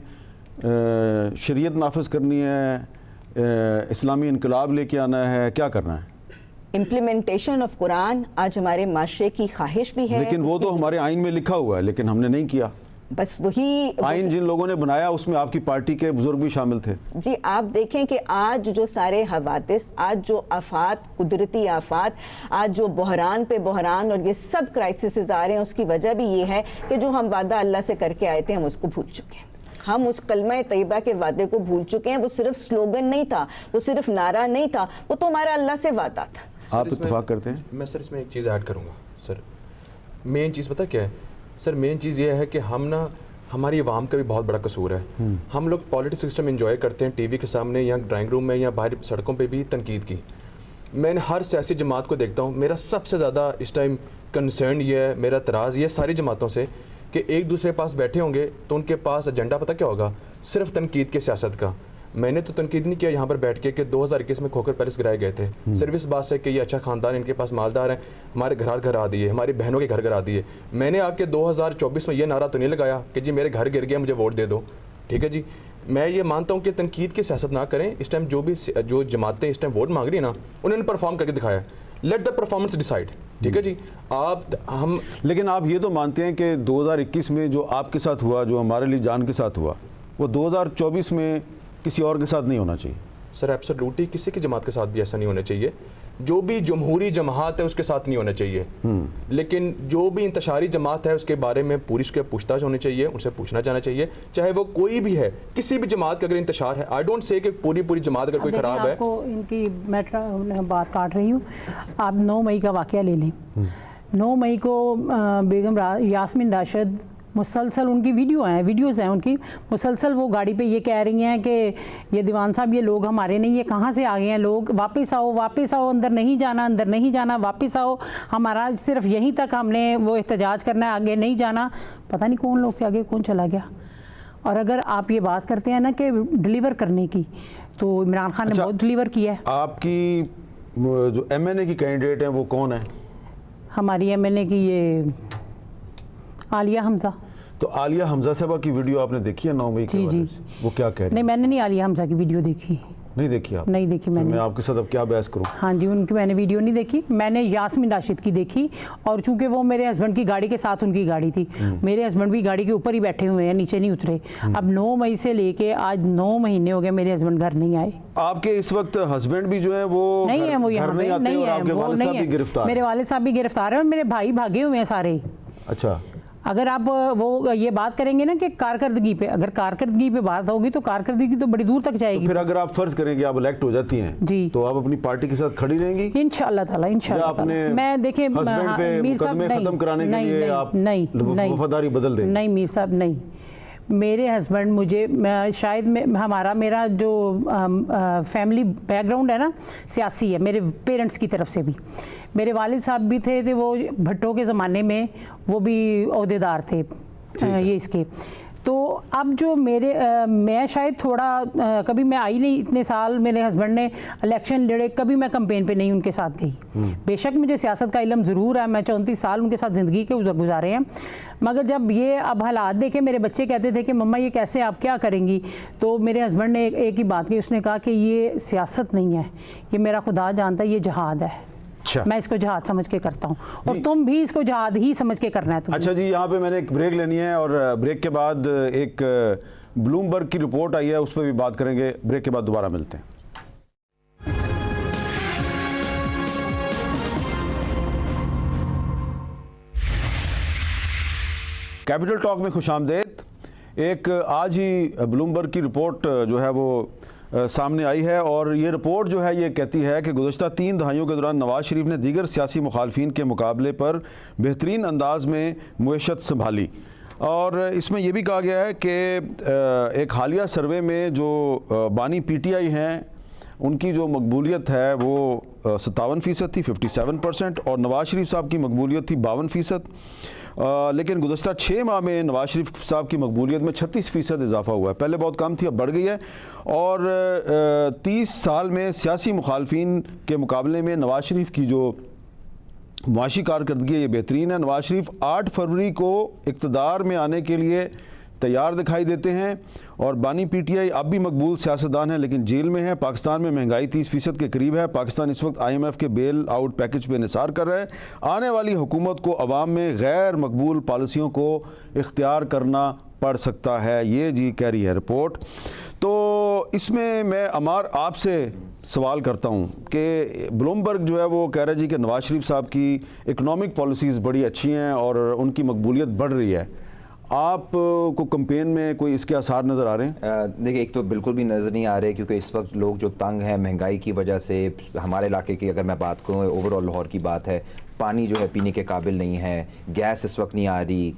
शरीयत नाफिज करनी है, इस्लामी इनकलाब लेके आना है, क्या करना है? इम्प्लीमेंटेशन ऑफ कुरान आज हमारे माशरे की ख्वाहिश भी है, लेकिन वो तो हमारे आइन में लिखा हुआ है, लेकिन हमने नहीं किया। बस वही आइन जिन लोगों ने बनाया उसमें आपकी पार्टी के बुजुर्ग भी शामिल थे। जी आप देखें कि आज जो सारे हवादिस, आज जो आफात, कुदरती आफात, आज जो बहरान पे बहरान और ये सब क्राइसिस आ रहे हैं, उसकी वजह भी ये है कि जो हम वादा अल्लाह से करके आए थे हम उसको भूल चुके हैं। हम उस कलमा तैयबा के वादे को भूल चुके हैं। वो सिर्फ स्लोगन नहीं था, वो सिर्फ नारा नहीं था, वो तो हमारा अल्लाह से वादा था। आप इत्तेफाक करते हैं? मैं सर इसमें एक चीज़ ऐड करूँगा सर। मेन चीज़ पता क्या है सर? मेन चीज़ ये है कि हम ना, हमारी आवाम का भी बहुत बड़ा कसूर है। हम लोग पॉलिटिक्स सिस्टम एंजॉय करते हैं टीवी के सामने या ड्राइंग रूम में या बाहर सड़कों पे भी तनकीद की। मैंने हर सियासी जमात को देखता हूँ, मेरा सबसे ज़्यादा इस टाइम कंसर्न ये है, मेरा तराज़ ये सारी जमातों से कि एक दूसरे के पास बैठे होंगे तो उनके पास एजेंडा पता क्या होगा? सिर्फ तनकीद के सियासत का। मैंने तो तनकीद नहीं किया यहाँ पर बैठ के कि 2021 में खोखर पैलेस गिराए गए थे, सिर्फ इस बात से कि ये अच्छा ख़ानदान, इनके पास मालदार हैं, हमारे घर आ दिए, हमारी बहनों के घर आ दिए। मैंने आके 2024 में ये नारा तो नहीं लगाया कि जी मेरे घर गिर गया मुझे वोट दे दो। ठीक है जी, मैं ये मानता हूँ कि तनकीद की सियासत ना करें। इस टाइम जो जमातें इस टाइम वोट मांग रही है ना, उन्होंने परफॉर्म करके दिखाया। Let the performance decide. ठीक है जी, हम लेकिन आप ये तो मानते हैं कि 2021 में जो आपके साथ हुआ, जो हमारे लिए जान के साथ हुआ, वो 2024 में किसी और के साथ नहीं होना चाहिए? सर एब्सोल्युटली किसी की जमात के साथ भी ऐसा नहीं होना चाहिए। जो भी जमहूरी जमात है उसके साथ नहीं होना चाहिए, लेकिन जो भी इंतशारी जमात है उसके बारे में पूरी पूछताछ होनी चाहिए, उनसे पूछना जाना चाहिए, चाहे वो कोई भी है, किसी भी जमात का अगर इंतशार है। आई डोंट से कि पूरी जमात अगर कोई ख़राब है। आपको इनकी मैं बात काट रही हूँ, आप 9 मई का वाक़या ले लें। 9 मई को बेगम यास्मीन राशिद मुसलसल, उनकी वीडियोज़ हैं उनकी, मुसलसल वो गाड़ी पे ये कह रही हैं कि ये दीवान साहब ये लोग हमारे नहीं, ये कहाँ से आ गए हैं लोग, वापस आओ, अंदर नहीं जाना, वापस आओ, हमारा सिर्फ यहीं तक हमने वो एहतजाज करना है, आगे नहीं जाना। पता नहीं कौन लोग थे, आगे कौन चला गया। और अगर आप ये बात करते हैं ना कि डिलीवर करने की, तो इमरान खान ने बहुत डिलीवर किया है। आपकी जो MNA की कैंडिडेट हैं वो कौन है? हमारी MNA की ये आलिया हमजा। तो आलिया हमजा साहबा की वीडियो आपने देखी है 9 मई के जी। वो क्या कह रही है? नहीं, मैंने नहीं आलिया हमजा की वीडियो देखी। नहीं देखी आप? नहीं देखी मैंने। मैं आपके साथ अब क्या बहस करूं? हाँ जी, उनकी मैंने वीडियो नहीं देखी, मैंने यास्मीन राशिद की देखी। और चूंकि वो मेरे हस्बैंड की गाड़ी के साथ उनकी गाड़ी थी, मेरे हस्बैंड भी गाड़ी के ऊपर ही बैठे हुए हैं, नीचे नहीं उतरे। अब 9 मई से लेके आज 9 महीने हो गए, मेरे हस्बैंड घर नहीं आए। आपके इस वक्त हस्बैंड भी जो है वो नहीं है, वो यहाँ नहीं आते नहीं और है, आपके वालिद साहब भी गिरफ्तार? मेरे वालिद साहब भी गिरफ्तार हैं और मेरे भाई भागे हुए हैं सारे। अच्छा, अगर आप वो ये बात करेंगे ना कि कारकर्दगी पे, अगर कारकर्दगी पे बात होगी तो कारकर्दगी तो बड़ी दूर तक जाएगी। तो फिर अगर आप फर्ज करें कि आप इलेक्ट हो जाती हैं जी, तो आप अपनी पार्टी के साथ खड़ी रहेंगी इंशाअल्लाह ताला, इंशाअल्लाह ताला। मैं देखिए मीर साहब खत्म कराने के लिए आप वफादारी बदल देंगे? नहीं मीर साहब नहीं, मेरे हस्बैंड मुझे शायद मेरा जो फैमिली बैकग्राउंड है ना सियासी है, मेरे पेरेंट्स की तरफ से भी। मेरे वालिद साहब भी थे वो भट्टो के ज़माने में वो भी ओहदेदार थे ये इसके। तो अब जो मैं शायद थोड़ा कभी मैं आई नहीं इतने साल, मेरे हस्बैंड ने इलेक्शन लड़े, कभी मैं कैंपेन पे नहीं उनके साथ गई। बेशक मुझे सियासत का इल्म ज़रूर है, मैं 34 साल उनके साथ ज़िंदगी के गुजारे हैं, मगर जब ये अब हालात देखे, मेरे बच्चे कहते थे कि मम्मा ये कैसे, आप क्या करेंगी, तो मेरे हस्बैंड ने एक ही बात की, उसने कहा कि ये सियासत नहीं है, ये मेरा खुदा जानता है, ये जहाद है। अच्छा। मैं इसको जहाद समझ के करता हूँ और तुम भी इसको जहाद ही समझ के करना है तुम्हें। अच्छा जी, यहाँ पे मैंने एक ब्रेक लेनी है और ब्रेक के बाद एक ब्लूमबर्ग की रिपोर्ट आई है, उस पर भी बात करेंगे। ब्रेक के बाद दोबारा मिलते हैं। कैपिटल टॉक में खुशामदेद। एक आज ही ब्लूमबर्ग की रिपोर्ट जो है वो सामने आई है और ये रिपोर्ट जो है ये कहती है कि गुज़श्ता 3 दहाइयों के दौरान नवाज़ शरीफ ने दीगर सियासी मुखालफिन के मुकाबले पर बेहतरीन अंदाज में मुइशत संभाली। और इसमें यह भी कहा गया है कि एक हालिया सर्वे में जो बानी PTI हैं उनकी जो मकबूलियत है वो 57% थी, 57%, और नवाज़ शरीफ साहब की मकबूलियत थी 52%। लेकिन गुज़श्ता 6 माह में नवाज़ शरीफ साहब की मकबूलियत में 36% इजाफा हुआ है। पहले बहुत कम थी, अब बढ़ गई है। और 30 साल में सियासी मुखालफिन के मुकाबले में नवाज़ शरीफ की जो मुआशी कारकर्दगी है ये बेहतरीन है। नवाज़ शरीफ 8 फरवरी को इक़्तिदार में आने के लिए तैयार दिखाई देते हैं और बानी PTI अब भी मकबूल सियासतदान है लेकिन जेल में है। पाकिस्तान में महंगाई 30% के करीब है। पाकिस्तान इस वक्त IMF के बेल आउट पैकेज पे निसार कर रहा है। आने वाली हुकूमत को अवाम में गैर मकबूल पॉलिसियों को इख्तियार करना पड़ सकता है, ये जी कह रही है रिपोर्ट। तो इसमें मैं अमार आपसे सवाल करता हूँ कि ब्लूमबर्ग जो है वो कह रहा है जी कि नवाज़ शरीफ साहब की इकनॉमिक पॉलिसीज़ बड़ी अच्छी हैं और उनकी मकबूलियत बढ़ रही है। आप को कैंपेन में कोई इसके आसार नज़र आ रहे हैं? देखिए, एक तो बिल्कुल भी नज़र नहीं आ रहे क्योंकि इस वक्त लोग जो तंग हैं महंगाई की वजह से। हमारे इलाके की अगर मैं बात करूँ, ओवरऑल लाहौर की बात है, पानी जो है पीने के काबिल नहीं है, गैस इस वक्त नहीं आ रही।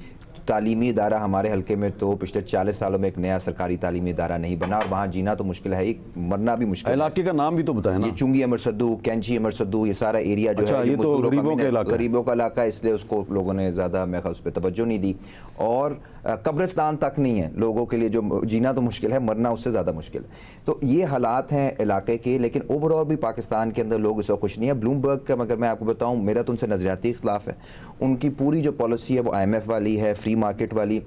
तालीमी इदारा हमारे हल्के में तो पिछले 40 सालों में एक नया सरकारी तालीमी इदारा नहीं बना और वहाँ जीना तो मुश्किल है ही, मरना भी मुश्किल है। इलाके का नाम भी तो बताएं ना। ये चुंगी अमर सद्दू, कैंची अमर सद्दू, ये सारा एरिया जो है ये तो गरीबों का इलाका, गरीबों का इलाका, इसलिए उसको लोगों ने ज़्यादा मैं उस पर तवज्जो नहीं दी। और कब्रिस्तान तक नहीं है लोगों के लिए, जो जीना तो मुश्किल है, मरना उससे ज़्यादा मुश्किल है। तो ये हालात हैं इलाके के, लेकिन ओवरऑल भी पाकिस्तान के अंदर लोग इस वक्त खुश नहीं है। ब्लूमबर्ग का अगर मैं आपको बताऊँ, मेरा तो उनसे नज़रियाती इख्तिलाफ है। उनकी पूरी जो पॉलिसी है वो IMF वाली है, फ्री मार्केट वाली,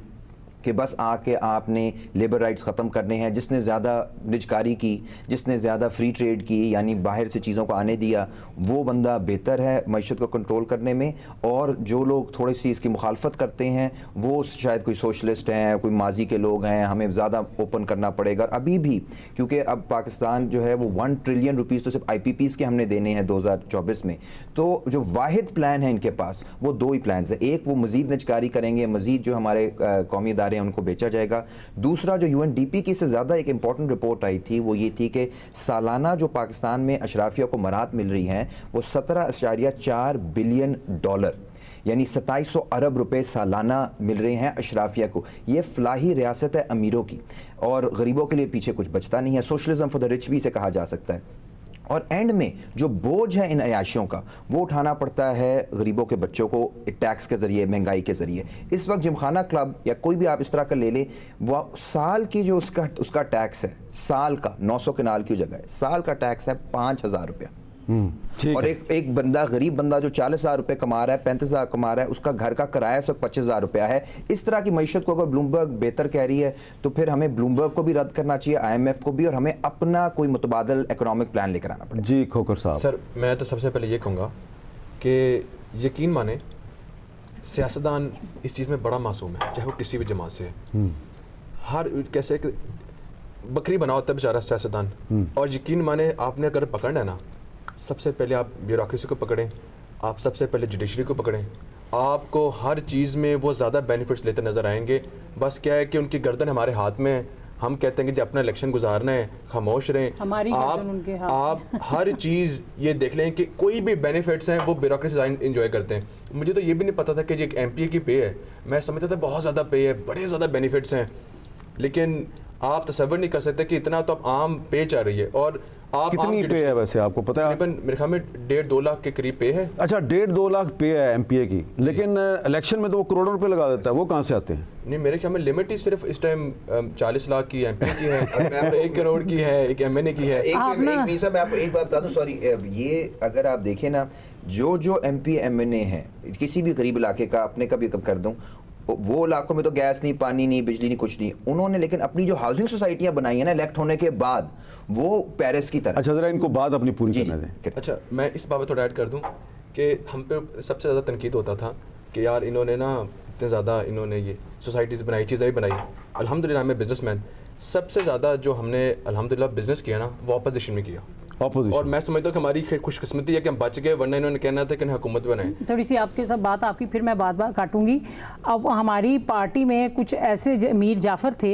कि बस आके आपने लेबर राइट्स ख़त्म करने हैं। जिसने ज़्यादा निजकारी की, जिसने ज़्यादा फ्री ट्रेड की, यानी बाहर से चीज़ों को आने दिया, वो बंदा बेहतर है मईशत को कंट्रोल करने में। और जो लोग थोड़ी सी इसकी मुखालफत करते हैं वो शायद कोई सोशलिस्ट हैं, कोई माजी के लोग हैं, हमें ज़्यादा ओपन करना पड़ेगा। और अभी भी क्योंकि अब पाकिस्तान जो है वो 1 ट्रिलियन रुपीज़ तो सिर्फ IPPs के हमने देने हैं 2024 में। तो जो वाहिद प्लान है इनके पास वो 2 ही प्लान है। एक, वो मज़ीद निजकारी करेंगे, मज़ीद जो हमारे कौमी इदारे उनको बेचा जाएगा। दूसरा, जो UNDP की से ज़्यादा एक इंपॉर्टेंट रिपोर्ट आई थी वो ये थी कि सालाना जो पाकिस्तान में अशराफिया को मरात मिल रही हैं वो $17.4 बिलियन, यानी 2700 अरब रुपए सालाना मिल रहे हैं अशराफिया को। ये फलाही रियासत है अमीरों की और गरीबों के लिए पीछे कुछ बचता नहीं है। सोशलिज्म फॉर द रिच भी इसे कहा जा सकता है। और एंड में जो बोझ है इन अयाशियों का वो उठाना पड़ता है गरीबों के बच्चों को टैक्स के ज़रिए, महंगाई के ज़रिए। इस वक्त जिमखाना क्लब या कोई भी आप इस तरह का ले लें, वह साल की जो उसका टैक्स है, साल का 900 कनाल की जगह है, साल का टैक्स है 5000 रुपया। और एक बंदा, गरीब बंदा जो 40,000 रुपये कमा रहा है, 35,000 कमा रहा है, उसका घर का किराया सिर्फ 25,000 रुपया है। इस तरह की मईशत को अगर ब्लूमबर्ग बेहतर कह रही है तो फिर हमें ब्लूमबर्ग को भी रद्द करना चाहिए, IMF को भी, और हमें अपना कोई मुतबादल इकोनॉमिक प्लान लेकर आना पड़ेगा। जी खोकर साहब। सर, मैं तो सबसे पहले ये कहूँगा कि यकीन माने सियासतदान इस चीज़ में बड़ा मासूम है, चाहे वो किसी भी जमात से है। हर कैसे बकरी बना होता है बेचारा सियासतदान। और यकीन माने आपने अगर पकड़ना है ना, सबसे पहले आप ब्यूरोक्रेसी को पकड़ें, आप सबसे पहले जुडिशरी को पकड़ें। आपको हर चीज़ में वो ज़्यादा बेनिफिट्स लेते नज़र आएंगे। बस क्या है कि उनकी गर्दन हमारे हाथ में है। हम कहते हैं कि जब अपना इलेक्शन गुजारना है खामोश रहें। आप हर चीज़ ये देख लें कि कोई भी बेनिफिट्स हैं वो ब्यूरोक्रेसी इंजॉय करते हैं। मुझे तो ये भी नहीं पता था कि जी एक MPA की पे है, मैं समझता था बहुत ज़्यादा पे है, बड़े ज़्यादा बेनिफिट्स हैं। लेकिन आप तसव्वुर नहीं कर सकते कि इतना तो अब आम पे चल रही है। और आप कितनी पे है वैसे आपको पता है? तकरीबन मेरे ख्याल में 1.5-2 लाख के करीब पे है। अच्छा, 1.5-2 लाख पे है एमपीए की, लेकिन इलेक्शन में तो वो करोड़ों रुपए लगा देता है, वो कहाँ से आते हैं? नहीं, मेरे ख्याल में लिमिट ही सिर्फ इस टाइम 40 लाख की एमपी की है, 1 करोड़ की है, एक एमएनए की है। एक वीसा मैं आपको एक बात बता दूं, सॉरी, ये अगर आप देखें ना, जो एमपी एमएनए है किसी भी गरीब इलाके का, अपने का भी कर दूं, वो इलाकों में तो गैस नहीं, पानी नहीं, बिजली नहीं, कुछ नहीं उन्होंने, लेकिन अपनी जो हाउसिंग सोसाइटियां बनाई है ना इलेक्ट होने के बाद, वो पेरिस की तरह। अच्छा, जरा इनको बात अपनी पूरी करने दें। अच्छा, मैं इस बाबत थोड़ा ऐड कर दूं कि हम पे सबसे ज़्यादा तनकीद होता था कि यार इन्होंने ना इतने ज़्यादा इन्होंने ये सोसाइटीज़ बनाई, चीज़ें भी बनाई। अल्हम्दुलिल्लाह मैं बिजनेसमैन, सबसे ज़्यादा जो हमने अल्हम्दुलिल्लाह बिजनेस किया ना वो अपोजिशन में किया। और मैं समझता हूँ कि हमारी खुशकिस्मती है कि हम बच गए, वरना इन्होंने कहना था कि हुकूमत बनाए। थोड़ी सी आपके साथ बात आपकी फिर मैं बात काटूंगी। अब हमारी पार्टी में कुछ ऐसे मीर जाफ़र थे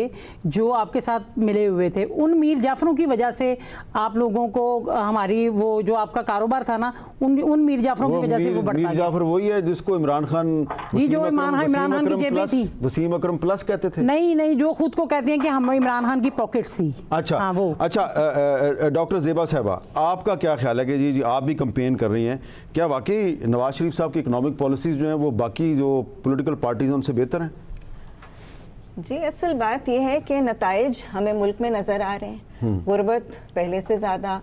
जो आपके साथ मिले हुए थे, उन मीर जाफ़रों की वजह से आप लोगों को हमारी वो जो आपका कारोबार था ना, उन मीर जाफ़रों की वजह से वो बढ़ता गया। मीर जाफ़र वही है जिसको इमरान खान जी, जो इमरान खान की जेबें थी, वसीम अकरम प्लस कहते थे। नहीं, जो खुद को कहते हैं कि हम इमरान खान की पॉकेट्स थी। अच्छा, हाँ, वो। अच्छा, डॉक्टर ज़ेबा साहबा, आपका क्या ख्याल है कि जी आप भी कंपेन कर रही हैं, क्या वाकई नवाज शरीफ साहब की इकोनॉमिक पॉलिसीज़ जो हैं वो बाकी जो पॉलिटिकल पार्टीज़ हैं उनसे बेहतर हैं? जी, असल बात यह है कि नताइज हमें मुल्क में नज़र आ रहे हैं। गुर्बत पहले से ज़्यादा,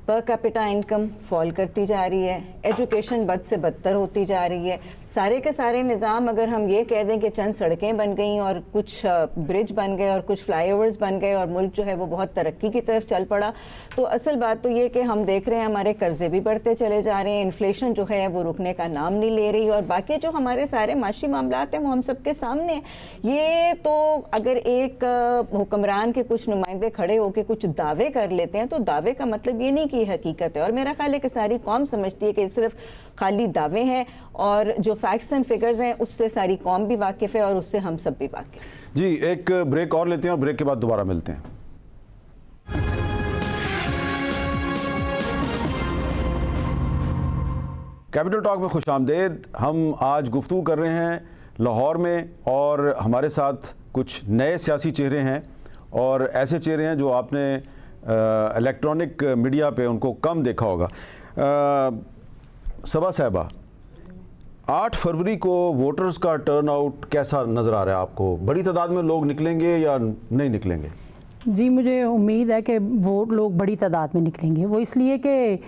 पर कैपिटा इनकम फॉल करती जा रही है, एजुकेशन बद से बदतर होती जा रही है। सारे के सारे निज़ाम, अगर हम ये कह दें कि चंद सड़कें बन गई और कुछ ब्रिज बन गए और कुछ फ्लाईओवर्स बन गए और मुल्क जो है वो बहुत तरक्की की तरफ चल पड़ा, तो असल बात तो ये कि हम देख रहे हैं हमारे कर्जे भी बढ़ते चले जा रहे हैं, इन्फ्लेशन जो है वो रुकने का नाम नहीं ले रही, और बाकी जो हमारे सारे माशी मामलात हैं वो हम सबके सामने हैं। ये तो अगर एक हुक्मरान के कुछ नुमाइंदे खड़े होकर कुछ दावे कर लेते हैं तो दावे का मतलब ये नहीं कि हकीकत है, और मेरा ख्याल है कि सारी कौम समझती है कि सिर्फ खाली दावे हैं, और जो फैक्ट्स एंड फिगर्स हैं उससे सारी कौम भी वाकिफ़ है और उससे हम सब भी वाकिफ़। जी, एक ब्रेक और लेते हैं और ब्रेक के बाद दोबारा मिलते हैं। कैपिटल टॉक में खुशामदेद। हम आज गुफ्तगू कर रहे हैं लाहौर में, और हमारे साथ कुछ नए सियासी चेहरे हैं, और ऐसे चेहरे हैं जो आपने इलेक्ट्रॉनिक मीडिया पे उनको कम देखा होगा। सबा साहिबा, 8 फरवरी को वोटर्स का टर्नआउट कैसा नज़र आ रहा है आपको? बड़ी तादाद में लोग निकलेंगे या नहीं निकलेंगे? जी, मुझे उम्मीद है कि वो लोग बड़ी तादाद में निकलेंगे। वो इसलिए कि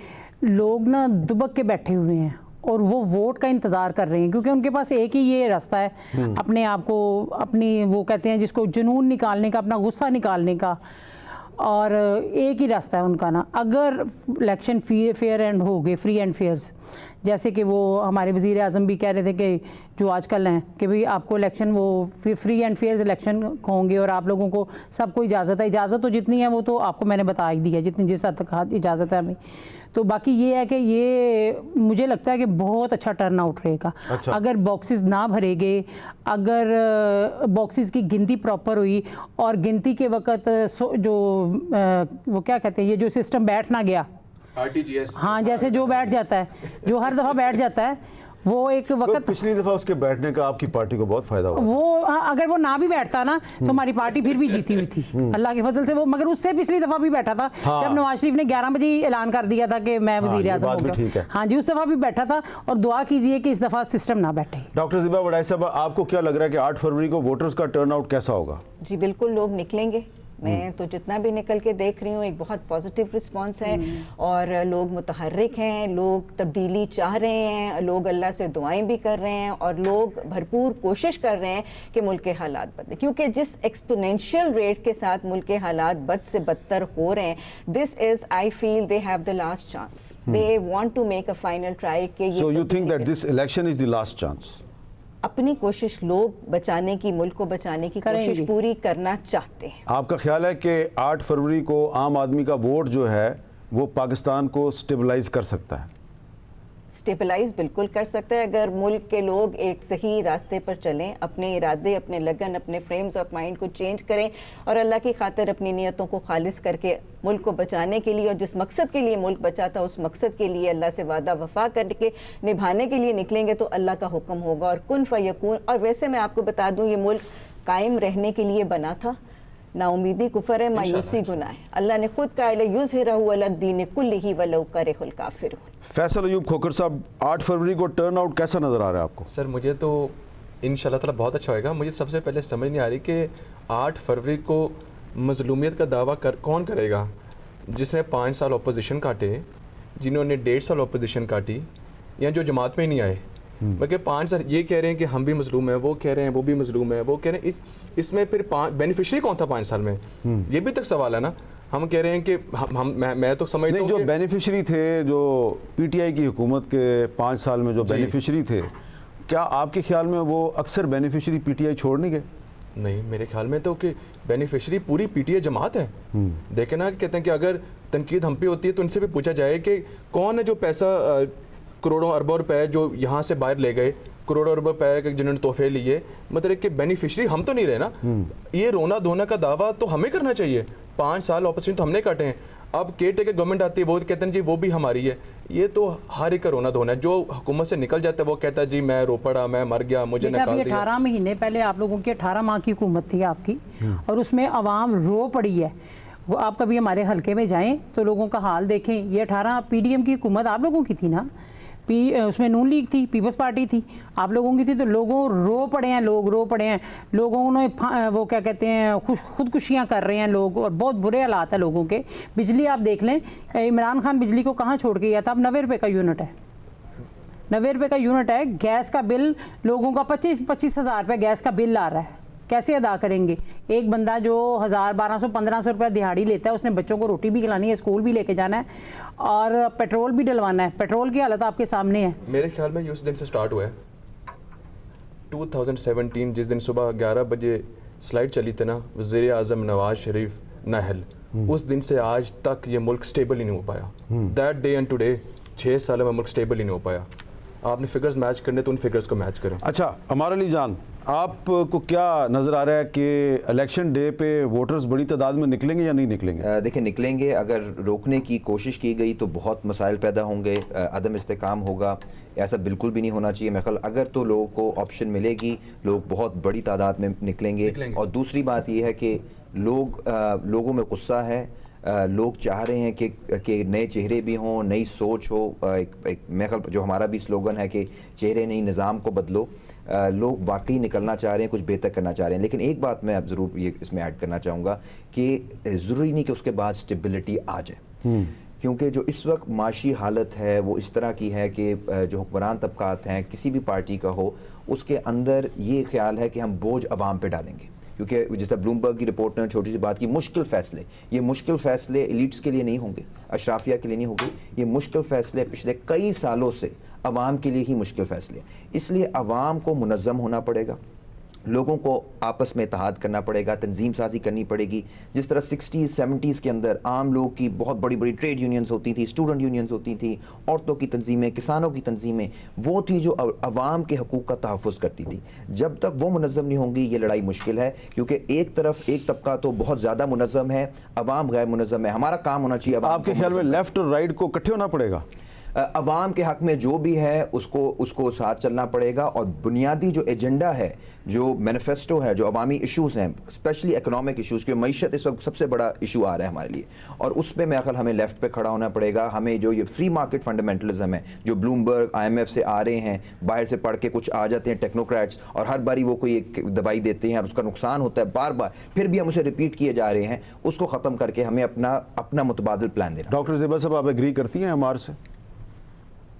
लोग ना दुबक के बैठे हुए हैं और वो वोट का इंतज़ार कर रहे हैं, क्योंकि उनके पास एक ही ये रास्ता है अपने आप को, अपनी वो कहते हैं जिसको जुनून निकालने का, अपना गुस्सा निकालने का, और एक ही रास्ता है उनका ना। अगर इलेक्शन फेयर एंड हो गए, फ्री एंड फेयर्स, जैसे कि वो हमारे वज़ीर आज़म भी कह रहे थे कि जो आजकल हैं कि भाई आपको इलेक्शन वो फ्री एंड फेयर्स इलेक्शन होंगे और आप लोगों को सबको इजाज़त है। इजाज़त तो जितनी है वो तो आपको मैंने बता ही दी है, जितनी जिस हद तक इजाज़त है हमें। तो बाकी ये है कि ये मुझे लगता है कि बहुत अच्छा टर्न आउट रहेगा। अच्छा। अगर बॉक्सेस ना भरेगे, अगर बॉक्सेस की गिनती प्रॉपर हुई और गिनती के वक्त जो वो क्या कहते हैं, ये जो सिस्टम बैठ ना गया, RTGS, हाँ, जैसे जो बैठ जाता है, जो हर दफ़ा बैठ जाता है, वो एक वक्त तो पिछली दफ़ा उसके बैठने का आपकी पार्टी को बहुत फ़ायदा हुआ। वो अगर वो ना भी बैठता ना तो हमारी पार्टी फिर भी जीती हुई थी अल्लाह के फजल से। वो मगर उससे पिछली दफ़ा भी बैठा था। हाँ। जब नवाज शरीफ ने 11 बजे ऐलान कर दिया था कि मैं वज़ीर आज़म बात भी ठीक है। हाँ जी, उस दफ़ा भी बैठा था, और दुआ कीजिए कि इस दफ़ा सिस्टम ना बैठे। डॉक्टर ज़ेबा वड़ाई साहब, आपको क्या लग रहा है कि 8 फरवरी को वोटर्स का टर्नआउट कैसा होगा? जी बिल्कुल, लोग निकलेंगे। मैं तो जितना भी निकल के देख रही हूँ एक बहुत पॉजिटिव रिस्पांस है, और लोग मुतहर्रिक हैं, लोग तब्दीली चाह रहे हैं, लोग अल्लाह से दुआएं भी कर रहे हैं, और लोग भरपूर कोशिश कर रहे हैं कि मुल्क के हालात बदले, क्योंकि जिस एक्सपोनेंशियल रेट के साथ मुल्क के हालात बद से बदतर हो रहे हैं, this is, I feel they have the last chance, they want to make a final try कि so you think that this election is the last chance? अपनी कोशिश लोग बचाने की, मुल्क को बचाने की कोशिश पूरी करना चाहते हैं। आपका ख्याल है कि 8 फरवरी को आम आदमी का वोट जो है वो पाकिस्तान को स्टेबलाइज कर सकता है? स्टेबलाइज बिल्कुल कर सकता है, अगर मुल्क के लोग एक सही रास्ते पर चलें, अपने इरादे, अपने लगन, अपने फ्रेम्स ऑफ माइंड को चेंज करें, और अल्लाह की खातिर अपनी नियतों को खालिस करके मुल्क को बचाने के लिए, और जिस मकसद के लिए मुल्क बचा था उस मकसद के लिए अल्लाह से वादा वफा करके निभाने के लिए निकलेंगे, तो अल्लाह का हुक्म होगा और कुन फयकून। और वैसे मैं आपको बता दूँ, ये मुल्क कायम रहने के लिए बना था, नाउमीदी कुफर है, मायूसी गुनाह है। अल्लाह ने खुद कहा युज़हिरहु अलद दीन कुल्लिही वलौ करिहुल काफिरून। फैसल अयूब खोखर साहब, 8 फरवरी को टर्न आउट कैसा नज़र आ रहा है आपको? सर मुझे तो इंशाल्लाह ताला बहुत अच्छा होएगा। मुझे सबसे पहले समझ नहीं आ रही कि 8 फरवरी को मजलूमियत का दावा कौन करेगा, जिसने 5 साल अपोजिशन काटे, जिन्होंने 1.5 साल अपोजिशन काटी, या जो जमात में ही नहीं आए। मगर 5 साल ये कह रहे हैं कि हम भी मजलूम हैं, वो कह रहे हैं वो भी मजलूम है, वो कह रहे हैं इसमें फिर बेनिफिशरी कौन था 5 साल में? ये भी तक सवाल है ना। हम कह रहे हैं कि मैं तो समझता हूं जो बेनिफिशरी थे, जो पीटीआई की हुकूमत के 5 साल में जो बेनिफिशरी थे, क्या आपके ख्याल में वो अक्सर बेनिफिशरी पीटीआई छोड़ नहीं गए? नहीं, मेरे ख्याल में तो कि बेनिफिशरी पूरी पीटीआई जमात है। देखे ना, कहते हैं कि अगर तनकीद हम पे होती है तो इनसे भी पूछा जाए कि कौन है जो पैसा करोड़ों अरबों रुपए जो यहाँ से बाहर ले गए, करोड़ों अरबों रुपए जिन्होंने तोहफे लिए, मतलब कि बेनिफिशरी हम तो नहीं रहे ना। ये रोना धोना का दावा तो हमें करना चाहिए। 5 साल ऑपोजिशन तो हमने काटे हैं। अब केयर टेकर गवर्नमेंट आती है, वो कहते हैं जी वो भी हमारी है। ये तो हर एक का रोना धोना है। जो हुकूमत से निकल जाता है वो कहता है जी मैं रो पड़ा, मैं मर गया, मुझे निकाल दिया। 18 महीने पहले आप लोगों की 18 माह की हुकूमत थी आपकी, और उसमें आवाम रो पड़ी है। वो आप कभी हमारे हलके में जाएं तो लोगों का हाल देखें। ये 18 पीडीएम की हुकूमत आप लोगों की थी ना, उसमें नून लीग थी, पीपल्स पार्टी थी, आप लोगों की थी। तो लोगों रो पड़े हैं, लोग रो पड़े हैं, लोगों ने वो क्या कहते हैं खुदकुशियाँ कर रहे हैं लोग, और बहुत बुरे हालात है लोगों के। बिजली आप देख लें, इमरान खान बिजली को कहाँ छोड़ के गया था? अब 90 रुपये का यूनिट है, 90 रुपये का यूनिट है। गैस का बिल लोगों का 25 हज़ार रुपये गैस का बिल आ रहा है, कैसे अदा करेंगे? एक बंदा जो 1000, 1200, 1500 रुपये दिहाड़ी लेता है, उसने बच्चों को रोटी भी खिलानी है, स्कूल भी लेके जाना है, और पेट्रोल भी डलवाना है। पेट्रोल की हालत आपके सामने है। मेरे ख्याल में ये उस दिन से स्टार्ट हुआ है 2017, जिस दिन सुबह 11 बजे स्लाइड चली थी ना, वज़ीर आज़म नवाज शरीफ नहल, उस दिन से आज तक ये मुल्क स्टेबल ही नहीं हो पाया। दैट डे एंड टुडे 6 सालों में मुल्क स्टेबल ही नहीं हो पाया। आपने फिगर्स मैच करने तो उन फिगर्स को मैच करें। अच्छा, अमार अली जान, आपको क्या नज़र आ रहा है कि इलेक्शन डे पे वोटर्स बड़ी तादाद में निकलेंगे या नहीं निकलेंगे? देखिए, निकलेंगे। अगर रोकने की कोशिश की गई तो बहुत मसाइल पैदा होंगे, अदम इस्तेकाम होगा। ऐसा बिल्कुल भी नहीं होना चाहिए। मैं ख्याल अगर तो लोगों को ऑप्शन मिलेगी, लोग बहुत बड़ी तादाद में निकलेंगे। और दूसरी बात यह है कि लोगों में गुस्सा है। लोग चाह रहे हैं कि नए चेहरे भी हों, नई सोच हो। मैं ख्याल जो हमारा भी स्लोगन है कि चेहरे नहीं निज़ाम को बदलो। लोग वाकई निकलना चाह रहे हैं, कुछ बेहतर करना चाह रहे हैं। लेकिन एक बात मैं अब ज़रूर ये इसमें ऐड करना चाहूँगा कि ज़रूरी नहीं कि उसके बाद स्टेबिलिटी आ जाए, क्योंकि जो इस वक्त माशी हालत है वो इस तरह की है कि जो हुक्मरान तबकात हैं, किसी भी पार्टी का हो, उसके अंदर ये ख्याल है कि हम बोझ अवाम पे डालेंगे। क्योंकि जैसा ब्लूमबर्ग की रिपोर्ट ने छोटी सी बात की, ये मुश्किल फ़ैसले एलिट्स के लिए नहीं होंगे, अशराफिया के लिए नहीं होंगे। ये मुश्किल फ़ैसले पिछले कई सालों से अवाम के लिए ही मुश्किल फ़ैसले। इसलिए अवाम को मुनज़्ज़म होना पड़ेगा, लोगों को आपस में इत्तेहाद करना पड़ेगा, तंजीम साजी करनी पड़ेगी। जिस तरह 60s 70s के अंदर आम लोग की बहुत बड़ी बड़ी ट्रेड यूनियंस होती थी, स्टूडेंट यूनियंस होती थी, औरतों की तंजीमें, किसानों की तंजीमें, वो थी जो अवाम के हकूक़ का तहफ़्फ़ुज़ करती थी। जब तक वो मुनज़्ज़म नहीं होंगी ये लड़ाई मुश्किल है, क्योंकि एक तरफ एक तबका तो बहुत ज़्यादा मुनज़्ज़म है, अवाम गैर मुनज़्ज़म है। हमारा काम होना चाहिए। आपके ख्याल में लेफ्ट और राइट को इकट्ठे होना पड़ेगा? अवाम के हक में जो भी है उसको साथ चलना पड़ेगा। और बुनियादी जो एजेंडा है, जो मैनिफेस्टो है, जो अवामी इश्यूज़ हैं, स्पेशली इकोनॉमिक इश्यूज़, क्योंकि मईशत इस वक्त सबसे बड़ा इशू आ रहा है हमारे लिए, और उस पर मेरा ख्याल हमें लेफ्ट पे खड़ा होना पड़ेगा। हमें जो ये फ्री मार्केट फंडामेंटलिज्म है, जो ब्लूमबर्ग IMF से आ रहे हैं, बाहर से पढ़ के कुछ आ जाते हैं टेक्नोक्रेट्स, और हर बारी वो कोई एक दवाई देते हैं और उसका नुकसान होता है बार बार, फिर भी हम उसे रिपीट किए जा रहे हैं। उसको ख़त्म करके हमें अपना मुतबादिल प्लान देना। डॉक्टर ज़ेबा साहब, आप एग्री करती हैं हमारे से?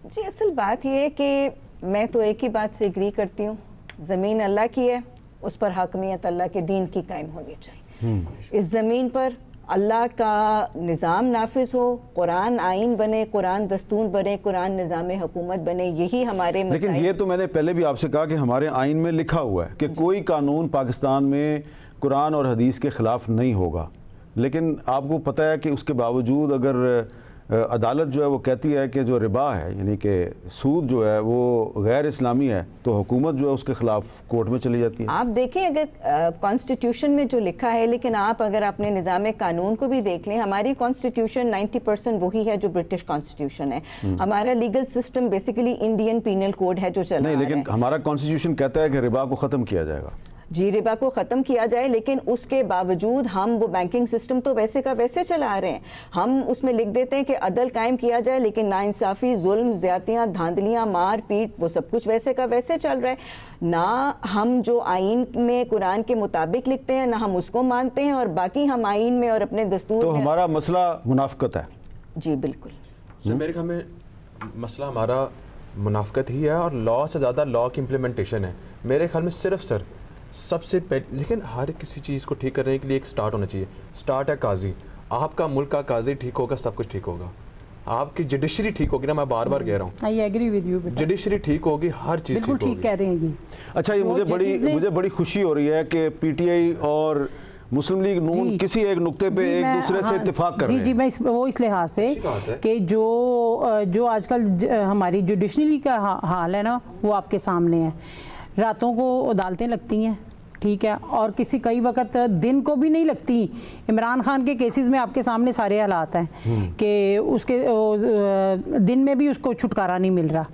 जी, असल बात यह है कि मैं तो एक ही बात से एग्री करती हूँ, ज़मीन अल्लाह की है, उस पर हाकमियत अल्लाह के दीन की कायम होनी चाहिए। इस ज़मीन पर अल्लाह का निज़ाम नाफिज हो, कुरान आइन बने, कुरान दस्तूर बने, कुरान निज़ाम हुकूमत बने, यही हमारे लेकिन ये तो मैंने पहले भी आपसे कहा कि हमारे आइन में लिखा हुआ है कि कोई कानून पाकिस्तान में कुरान और हदीस के ख़िलाफ़ नहीं होगा। लेकिन आपको पता है कि उसके बावजूद अगर अदालत जो है वो कहती है कि जो रिबा है, यानी कि सूद जो है वो गैर इस्लामी है, तो हुकूमत जो है उसके ख़िलाफ़ कोर्ट में चली जाती है। आप देखें, अगर कॉन्स्टिट्यूशन में जो लिखा है, लेकिन आप अगर अपने निज़ाम कानून को भी देख लें, हमारी कॉन्स्टिट्यूशन 90% वही है जो ब्रिटिश कॉन्स्टिट्यूशन है। हमारा legal system basically Indian penal code है जो चल रहा है। नहीं, लेकिन हमारा कॉन्स्टिट्यूशन कहता है कि रिबा को ख़त्म किया जाएगा। जी रिबा को ख़त्म किया जाए, लेकिन उसके बावजूद हम वो बैंकिंग सिस्टम तो वैसे का वैसे चला रहे हैं। हम उसमें लिख देते हैं कि अदल कायम किया जाए, लेकिन नाइंसाफ़ी, जुल्म, ज़्यादतियाँ, धांधलियाँ, मार पीट, वो सब कुछ वैसे का वैसे चल रहा है। ना हम जो आइन में कुरान के मुताबिक लिखते हैं ना हम उसको मानते हैं, और बाकी हम आइन में और अपने दस्तूर तो में। हमारा मसला मुनाफिकत है। जी बिल्कुल सर, मेरे ख्याल में मसला हमारा मुनाफिकत ही है और लॉ से ज़्यादा लॉ की इम्प्लीमेंटेशन है। मेरे ख्याल में सिर्फ सर सबसे पहले, लेकिन हर किसी चीज़ को ठीक करने के लिए एक स्टार्ट होना चाहिए। स्टार्ट है काजी। आपका मुल्क का काजी ठीक होगा, सब कुछ ठीक होगा। आपकी जुडिशरी ठीक होगी ना, मैं बार बार कह रहा हूँ, आई एग्री विद यू बेटा, जुडिशरी ठीक होगी, हर चीज़ बिल्कुल ठीक ठीक कह होगी। रहे हैं ये। अच्छा, ये वो मुझे बड़ी खुशी हो रही है कि पीटीआई और मुस्लिम लीग नून जी। किसी एक नुक्ते पे जी, एक मैं- दूसरे से हाँ, इत्तेफाक कर जी रहे जी हैं। मैं वो इस लिहाज से अच्छी बात है। कि जो आजकल हमारी जुडिशरी का हाल है ना, वो आपके सामने है। रातों को अदालतें लगती हैं, ठीक है, और कई वक्त दिन को भी नहीं लगती। इमरान खान के केसेस में आपके सामने सारे हालात हैं कि उसके दिन में भी उसको छुटकारा नहीं मिल रहा,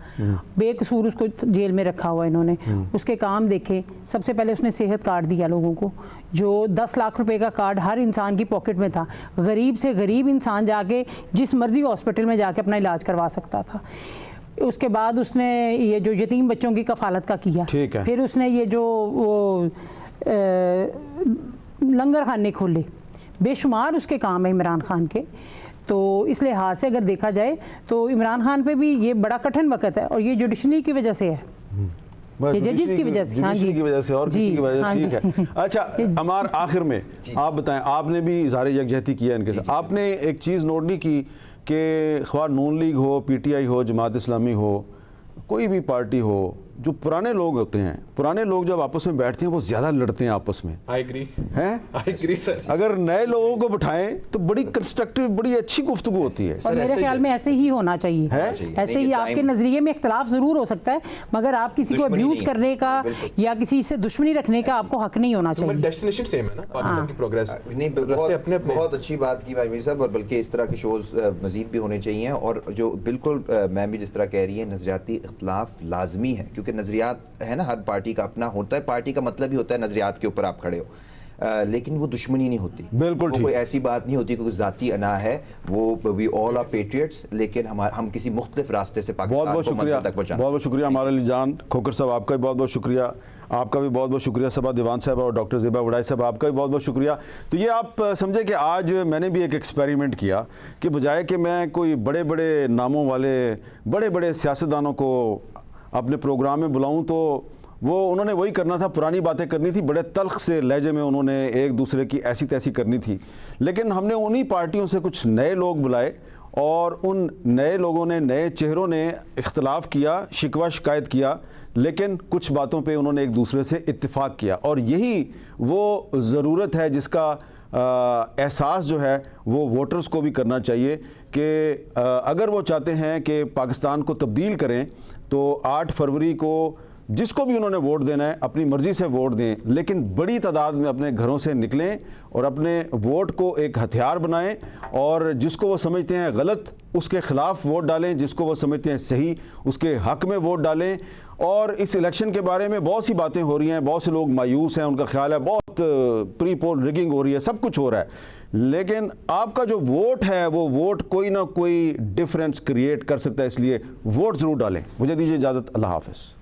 बेकसूर उसको जेल में रखा हुआ इन्होंने। उसके काम देखे, सबसे पहले उसने सेहत कार्ड दिया लोगों को, जो 10 लाख रुपए का कार्ड हर इंसान की पॉकेट में था। गरीब से गरीब इंसान जाके जिस मर्जी हॉस्पिटल में जाके अपना इलाज करवा सकता था। उसके बाद उसने ये जो यतीम बच्चों की कफालत का किया, ठीक है। फिर उसने ये जो वो लंगर खाने खोले, बेशुमार उसके काम है इमरान खान के। तो इस लिहाज से अगर देखा जाए तो इमरान खान पे भी ये बड़ा कठिन वक्त है, और ये जुडिशरी की वजह से है, बस ये जजेस की वजह से। हाँ जुडिशरी जी, की वजह से और जी, किसी की वजह हाँ से, ठीक जी। है। अच्छा अमार, आखिर में आप बताएं, आपने भी इज़हार यकजहती किया इनके साथ, आपने एक चीज़ नोट नहीं की कि ख्वाह नून लीग हो, पीटीआई हो, जमात इस्लामी हो, कोई भी पार्टी हो, जो पुराने लोग होते हैं, पुराने लोग जब आपस में बैठते हैं वो ज़्यादा लड़ते हैं आपस में, आई एग्री, हैं? I agree sir. अगर नए लोगों को बिठाएं तो बड़ी कंस्ट्रक्टिव, बड़ी अच्छी गुफ्तगू होती है। और सर, मेरे ऐसे ही ख्याल है। में ऐसे ही होना चाहिए, है? ऐसे नहीं, ही। ये आपके टाइम- नज़रिए में इख्तलाफ ज़रूर हो सकता है, मगर आप किसी को दुश्मनी अब्यूज़ नहीं। करने का बिल्कुल। या किसी से दुश्मनी रखने का आपको हक नहीं होना हमारी चाहिए। डेस्टिनेशन सेम है ना, पाकिस्तान की प्रोग्रेस, नहीं, रास्ते अपने अपने। बहुत अच्छी बात की भाई साहब, और बल्कि इस तरह के शोज़ मज़ीद भी होने चाहिए। और जो बिल्कुल मैम भी जिस तरह कह रही है, नज़रियाती इख्तलाफ लाजमी है, क्योंकि नज़रियात है ना, हर पार्टी का अपना होता है। पार्टी का मतलब ही होता है नज़रियात के ऊपर आप खड़े हो, लेकिन वो दुश्मनी नहीं होती। बिल्कुल वो ठीक। कोई ऐसी बात नहीं होती, क्योंकि ज़ाती अना है वो, वी ऑल आर पेट्रियट्स, लेकिन हम किसी मुख्तलिफ रास्ते से बहुत पाकिस्तान बहुत को शुक्रिया, मंजिल तक पहुंचाना बहुत बहुत शुक्रिया हमारे अली जान खोकर साहब, आपका भी बहुत बहुत शुक्रिया, आपका भी बहुत बहुत शुक्रिया सबा दीवान साहब और डॉक्टर ज़ेबा वड़ाई साहब, आपका भी बहुत बहुत शुक्रिया। तो ये आप समझे कि आज मैंने भी एक एक्सपेरिमेंट किया कि बजाय कि मैं कोई बड़े बड़े नामों वाले बड़े बड़े सियासतदानों को अपने प्रोग्राम में बुलाऊं, तो वो उन्होंने वही करना था, पुरानी बातें करनी थी, बड़े तल्ख से लहजे में उन्होंने एक दूसरे की ऐसी तैसी करनी थी। लेकिन हमने उन्हीं पार्टियों से कुछ नए लोग बुलाए, और उन नए लोगों ने, नए चेहरों ने इख्तलाफ किया, शिकवा शिकायत किया, लेकिन कुछ बातों पे उन्होंने एक दूसरे से इत्तेफाक किया। और यही वो ज़रूरत है जिसका एहसास जो है वो वोटर्स को भी करना चाहिए कि अगर वो चाहते हैं कि पाकिस्तान को तब्दील करें तो 8 फरवरी को जिसको भी उन्होंने वोट देना है अपनी मर्ज़ी से वोट दें, लेकिन बड़ी तादाद में अपने घरों से निकलें और अपने वोट को एक हथियार बनाएं, और जिसको वो समझते हैं गलत उसके ख़िलाफ़ वोट डालें, जिसको वो समझते हैं सही उसके हक़ में वोट डालें। और इस इलेक्शन के बारे में बहुत सी बातें हो रही हैं, बहुत से लोग मायूस हैं, उनका ख्याल है बहुत प्री पोल रिगिंग हो रही है, सब कुछ हो रहा है, लेकिन आपका जो वोट है वो वोट कोई ना कोई डिफरेंस क्रिएट कर सकता है, इसलिए वोट ज़रूर डालें। मुझे दीजिए इजाज़त, अल्लाह हाफ़िज़।